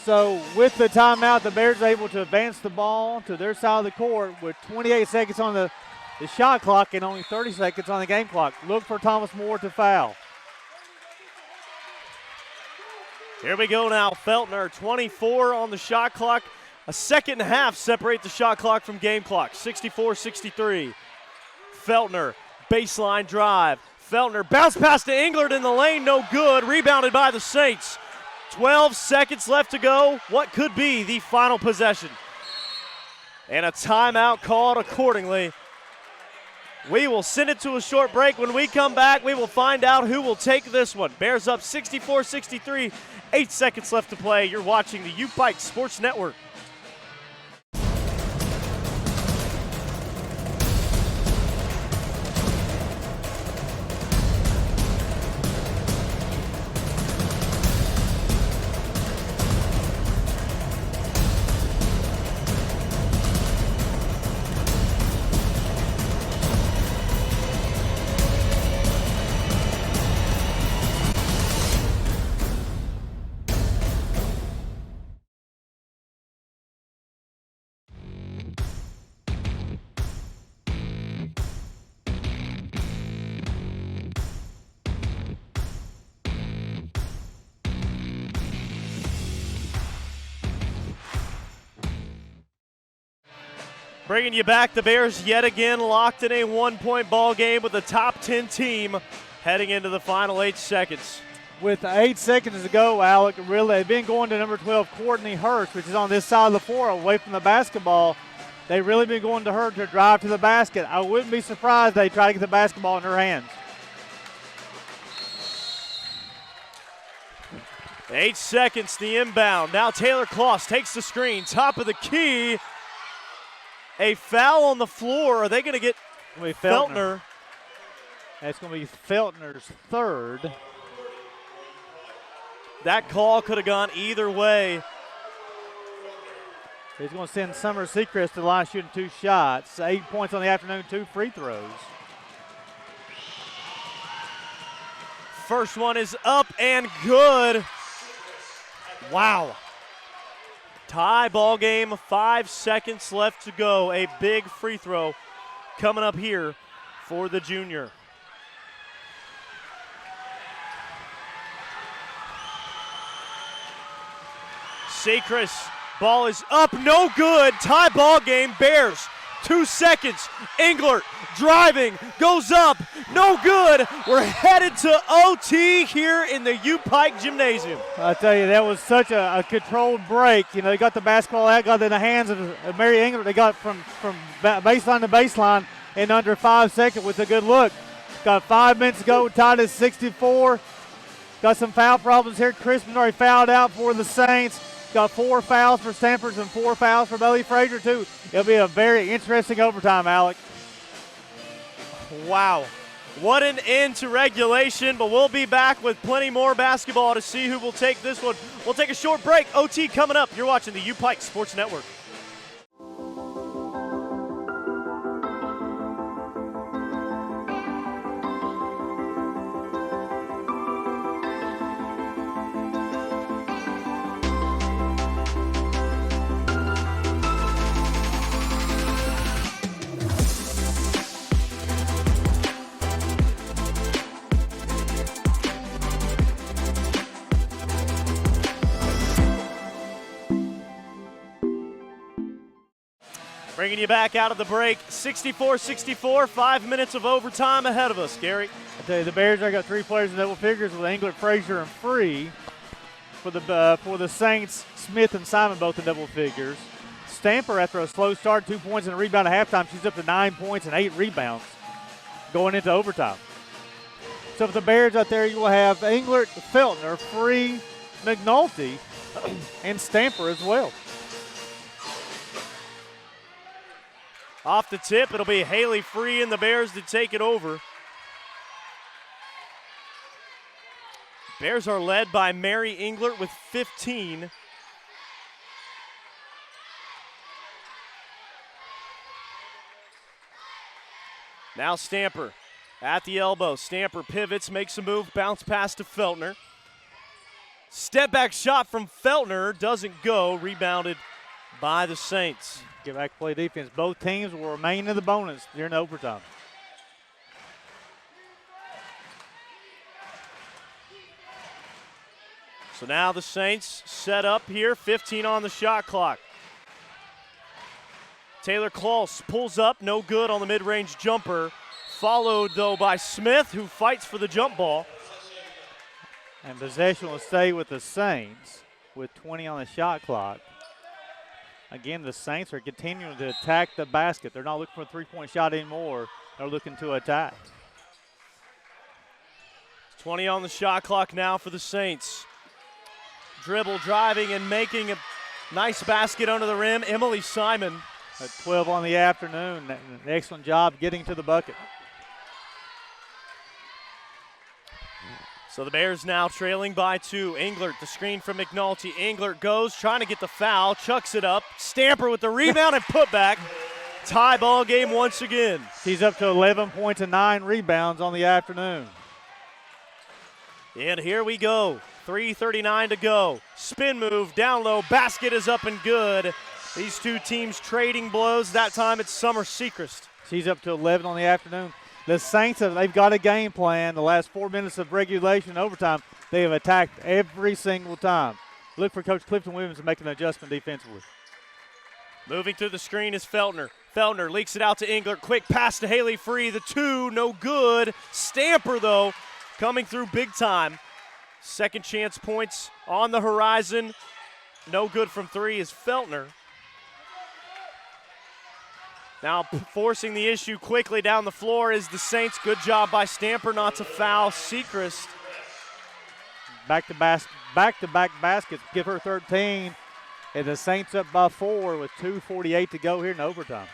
B: So with the timeout, the Bears are able to advance the ball to their side of the court with 28 seconds on the shot clock and only 30 seconds on the game clock. Look for Thomas More to foul.
A: Here we go now. Feltner, 24 on the shot clock. A second and a half separate the shot clock from game clock. 64-63. Feltner, baseline drive. Feltner, bounce pass to Englert in the lane, no good. Rebounded by the Saints. 12 seconds left to go. What could be the final possession? And a timeout called accordingly. We will send it to a short break. When we come back, we will find out who will take this one. Bears up 64-63. 8 seconds left to play. You're watching the UPIKE Sports Network. Bringing you back, the Bears yet again locked in a 1-point ball game with the top 10 team heading into the final 8 seconds.
B: With 8 seconds to go, Alec, really, they've been going to number 12, Courtney Hurst, which is on this side of the floor away from the basketball. They've really been going to her to drive to the basket. I wouldn't be surprised they try to get the basketball in her hands.
A: 8 seconds, the inbound. Now Taylor Kloss takes the screen, top of the key. A foul on the floor. Are they going to get Feltner?
B: That's going to be Feltner's third.
A: That call could have gone either way.
B: He's going to send Summer Seacrest to the line shooting 2 shots. 8 points on the afternoon, 2 free throws.
A: First one is up and good. Wow. Tie ball game, 5 seconds left to go. A big free throw coming up here for the junior. Seacrest, ball is up, no good. Tie ball game, Bears. 2 seconds. Englert driving, goes up, no good. We're headed to OT here in the UPIKE Gymnasium.
B: I tell you, that was such a controlled break. You know, they got the basketball out, got it in the hands of Mary Englert. They got from baseline to baseline in under 5 seconds with a good look. Got 5 minutes to go, tied at 64. Got some foul problems here. Crispin already fouled out for the Saints. Got 4 fouls for Stampers and 4 fouls for Bailey Frazier, too. It'll be a very interesting overtime, Alec.
A: Wow. What an end to regulation, but we'll be back with plenty more basketball to see who will take this one. We'll take a short break. OT coming up. You're watching the UPIKE Sports Network. Bringing you back out of the break, 64-64, 5 minutes of overtime ahead of us, Gary.
B: I tell you, the Bears already got 3 players in double figures with Englert, Frazier, and Free. For the Saints, Smith and Simon both in double figures. Stamper, after a slow start, 2 points and a rebound at halftime, she's up to 9 points and 8 rebounds going into overtime. So for the Bears out there, you will have Englert, Feltner, Free, McNulty, and Stamper as well.
A: Off the tip, it'll be Haley Free and the Bears to take it over. Bears are led by Mary Englert with 15. Now Stamper at the elbow. Stamper pivots, makes a move, bounce pass to Feltner. Step back shot from Feltner doesn't go, rebounded by the Saints.
B: Get back to play defense. Both teams will remain in the bonus during overtime.
A: So now the Saints set up here, 15 on the shot clock. Taylor Klaus pulls up, no good on the mid-range jumper. Followed, though, by Smith, who fights for the jump ball.
B: And possession will stay with the Saints with 20 on the shot clock. Again, the Saints are continuing to attack the basket. They're not looking for a three-point shot anymore. They're looking to attack.
A: 20 on the shot clock now for the Saints. Dribble, driving, and making a nice basket under the rim. Emily Simon.
B: At 12 on the afternoon. An excellent job getting to the bucket.
A: So the Bears now trailing by 2. Englert, the screen from McNulty. Englert goes, trying to get the foul, chucks it up. Stamper with the rebound and putback. Tie ball game once again.
B: She's up to 11 points and 9 rebounds on the afternoon.
A: And here we go. 3:39 to go. Spin move, down low, basket is up and good. These two teams trading blows. That time it's Summer Seacrest.
B: She's up to 11 on the afternoon. The Saints, they've got a game plan. The last 4 minutes of regulation and overtime, they have attacked every single time. Look for Coach Clifton Williams to make an adjustment defensively.
A: Moving through the screen is Feltner. Feltner leaks it out to Englert. Quick pass to Haley Free. The 2, no good. Stamper, though, coming through big time. Second chance points on the horizon. No good from 3 is Feltner. Now forcing the issue quickly down the floor is the Saints. Good job by Stamper not to foul Seacrest.
B: Back-to-back baskets, give her 13. And the Saints up by 4 with 2:48 to go here in overtime.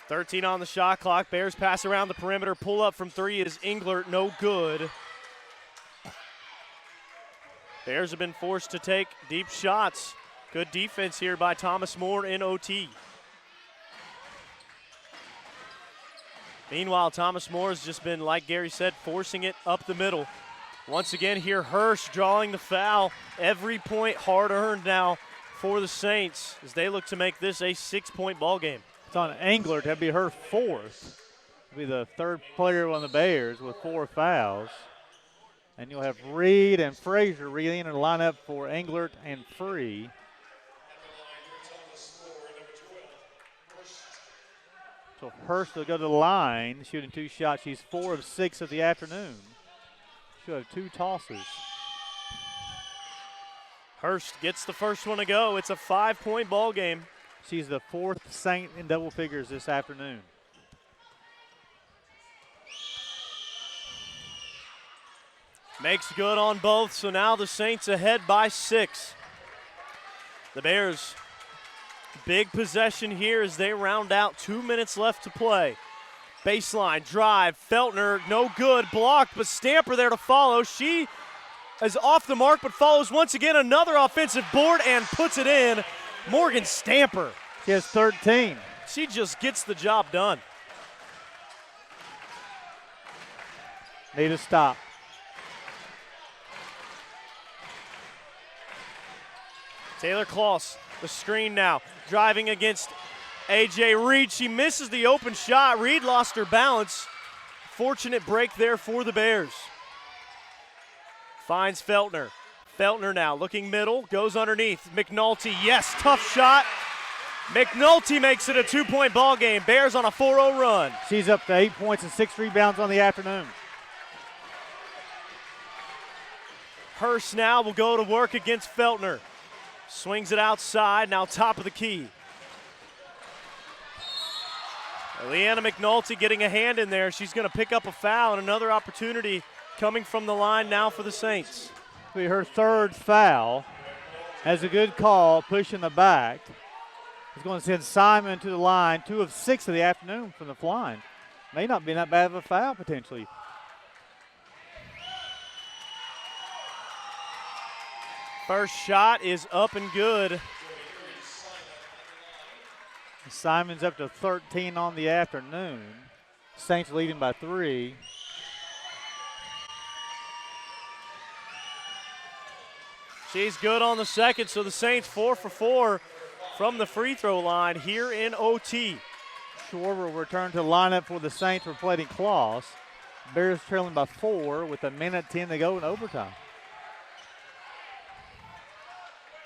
A: 13 on the shot clock. Bears pass around the perimeter. Pull up from three is Englert. No good. Bears have been forced to take deep shots. Good defense here by Thomas More in OT. Meanwhile, Thomas More has just been, like Gary said, forcing it up the middle. Once again here, Hirsch drawing the foul. Every point hard earned now for the Saints as they look to make this a 6-point ball game.
B: It's on Englert. That'd be her fourth. It'll be the third player on the Bears with 4 fouls. And you'll have Reed and Frazier really in the lineup for Englert and Free. So Hurst will go to the line, shooting 2 shots. She's 4 of 6 of the afternoon. She'll have 2 tosses.
A: Hurst gets the first one to go. It's a 5-point ball game.
B: She's the 4th Saint in double figures this afternoon.
A: Makes good on both, so now the Saints ahead by 6. The Bears, big possession here as they round out. 2 minutes left to play. Baseline drive, Feltner, no good, blocked, but Stamper there to follow. She is off the mark, but follows once again another offensive board and puts it in. Morgan Stamper.
B: She has 13.
A: She just gets the job done.
B: Need a stop.
A: Taylor Kloss, the screen now, driving against A.J. Reed. She misses the open shot. Reed lost her balance. Fortunate break there for the Bears. Finds Feltner. Feltner now looking middle, goes underneath. McNulty, yes, tough shot. McNulty makes it a 2-point ball game. Bears on a 4-0 run.
B: She's up to 8 points and 6 rebounds on the afternoon.
A: Hurst now will go to work against Feltner. Swings it outside, now top of the key. Leanna McNulty getting a hand in there. She's going to pick up a foul, and another opportunity coming from the line now for the Saints.
B: It'll be her 3rd foul. Has a good call, pushing the back. He's going to send Simon to the line, 2 of 6 of the afternoon from the flying. May not be that bad of a foul potentially.
A: First shot is up and good.
B: Simon's up to 13 on the afternoon. Saints leading by 3.
A: She's good on the second, so the Saints 4 for 4 from the free throw line here in OT.
B: Schwarber will return to the lineup for the Saints replacing Kloss. Bears trailing by 4 with 1:10 to go in overtime.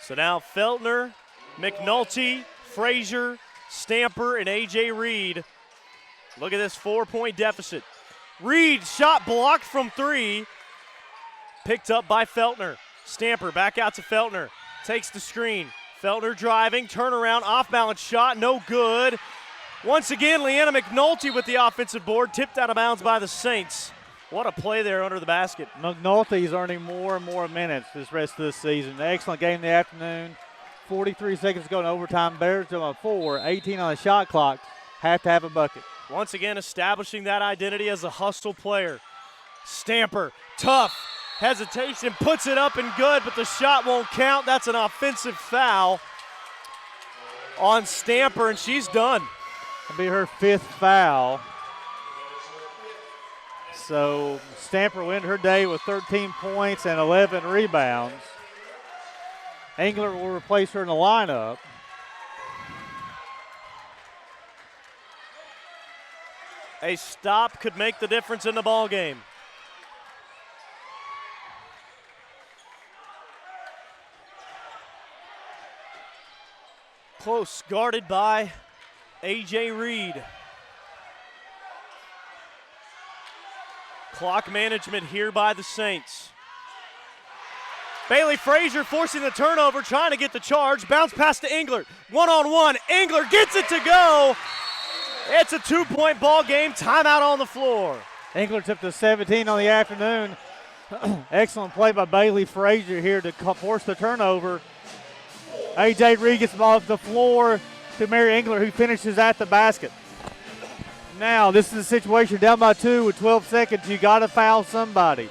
A: So now Feltner, McNulty, Frazier, Stamper, and A.J. Reed. Look at this 4-point deficit. Reed, shot blocked from 3. Picked up by Feltner. Stamper back out to Feltner. Takes the screen. Feltner driving, turnaround, off-balance shot, no good. Once again, Leanna McNulty with the offensive board, tipped out of bounds by the Saints. What a play there under the basket.
B: McNulty's earning more and more minutes this rest of the season. Excellent game in the afternoon. 43 seconds to go in overtime. Bears on 4, 18 on the shot clock. Have to have a bucket.
A: Once again, establishing that identity as a hustle player. Stamper, tough, hesitation, puts it up and good, but the shot won't count. That's an offensive foul on Stamper, and she's done.
B: It'll be her 5th foul. So Stamper will end her day with 13 points and 11 rebounds. Englert will replace her in the lineup.
A: A stop could make the difference in the ball game. Close, guarded by A.J. Reed. Clock management here by the Saints. Bailey Frazier forcing the turnover, trying to get the charge. Bounce pass to Englert. One-on-one. Englert gets it to go. It's a 2-point ball game. Timeout on the floor.
B: Englert's up to 17 on the afternoon. Excellent play by Bailey Frazier here to force the turnover. A.J. Reed gets the ball off the floor to Mary Englert, who finishes at the basket. Now, this is a situation down by 2 with 12 seconds. You got to foul somebody.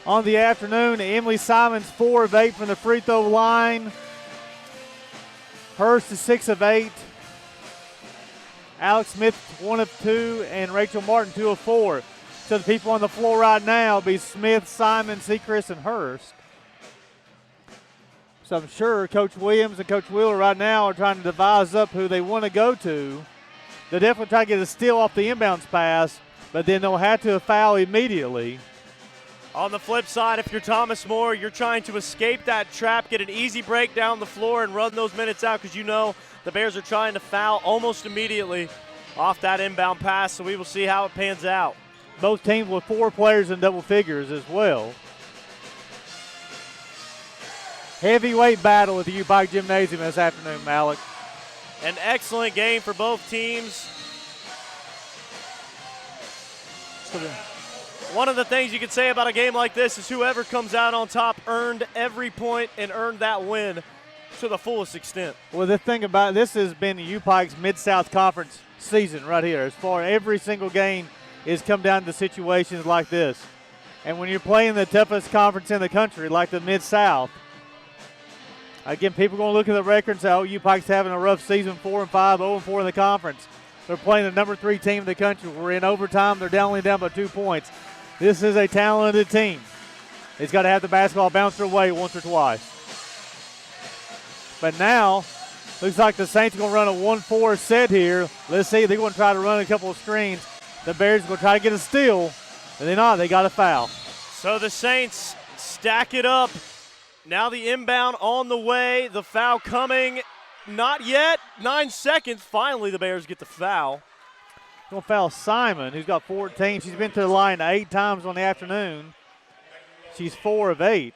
B: On the afternoon, Emily Simons 4 of 8 from the free throw line. Hurst is 6 of 8. Alex Smith 1 of 2, and Rachel Martin 2 of 4. So the people on the floor right now will be Smith, Simon, Seacrest, and Hurst. So I'm sure Coach Williams and Coach Wheeler right now are trying to devise up who they want to go to. They'll definitely try to get a steal off the inbounds pass, but then they'll have to foul immediately.
A: On the flip side, if you're Thomas More, you're trying to escape that trap, get an easy break down the floor, and run those minutes out because you know the Bears are trying to foul almost immediately off that inbound pass, so we will see how it pans out.
B: Both teams with 4 players in double figures as well. Heavyweight battle at the UPIKE Gymnasium this afternoon, Malik.
A: An excellent game for both teams. One of the things you can say about a game like this is whoever comes out on top earned every point and earned that win to the fullest extent.
B: Well, the thing about this has been UPIKE's Mid-South Conference season right here. As far as every single game is come down to situations like this. And when you're playing the toughest conference in the country, like the Mid-South, again, people are going to look at the record and say, oh, UPIKE's having a rough season, 4-5, 0-4 in the conference. They're playing the number 3 team in the country. We're in overtime. They're only down by 2 points. This is a talented team. It's got to have the basketball bounce their way once or twice. But now, looks like the Saints are going to run a 1-4 set here. Let's see. They're going to try to run a couple of screens. The Bears are going to try to get a steal. And they're not. They got a foul.
A: So the Saints stack it up. Now the inbound on the way. The foul coming. Not yet. 9 seconds. Finally, the Bears get the foul.
B: Going to foul Simon, who's got 14. She's been to the line 8 times on the afternoon. She's 4 of 8.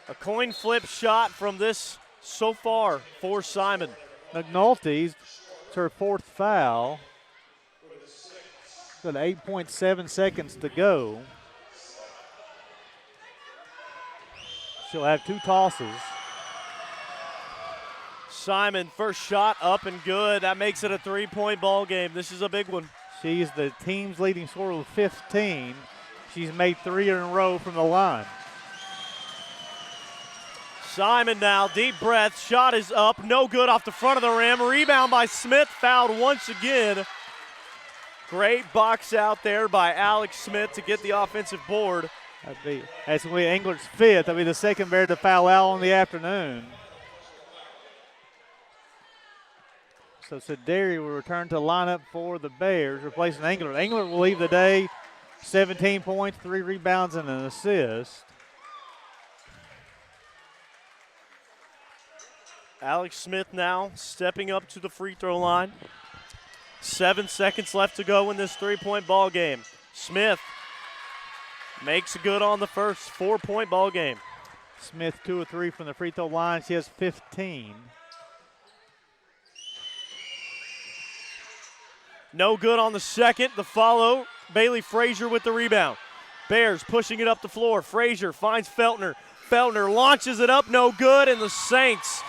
A: A coin flip shot from this so far for Simon.
B: McNulty's, it's her 4th foul. Got 8.7 seconds to go. She'll have 2 tosses.
A: Simon, first shot up and good. That makes it a 3-point ball game. This is a big one.
B: She's the team's leading scorer with 15. She's made 3 in a row from the line.
A: Simon now, deep breath. Shot is up, no good off the front of the rim. Rebound by Smith, fouled once again. Great box out there by Alex Smith to get the offensive board.
B: That's going to be Engler's 5th. That'll be the second Bear to foul out on the afternoon. So Sederi will return to lineup for the Bears, replacing Engler. Engler will leave the day, 17 points, 3 rebounds, and an assist.
A: Alex Smith now stepping up to the free throw line. 7 seconds left to go in this 3-point ball game. Smith makes good on the first 4-point ball game.
B: Smith 2 of 3 from the free throw line. She has 15.
A: No good on the second. The follow, Bailey Frazier with the rebound. Bears pushing it up the floor. Frazier finds Feltner. Feltner launches it up, no good, and the Saints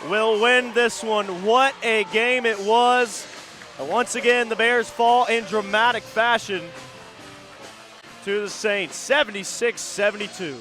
A: will win this one. What a game it was. And once again, the Bears fall in dramatic fashion to the Saints, 76-72.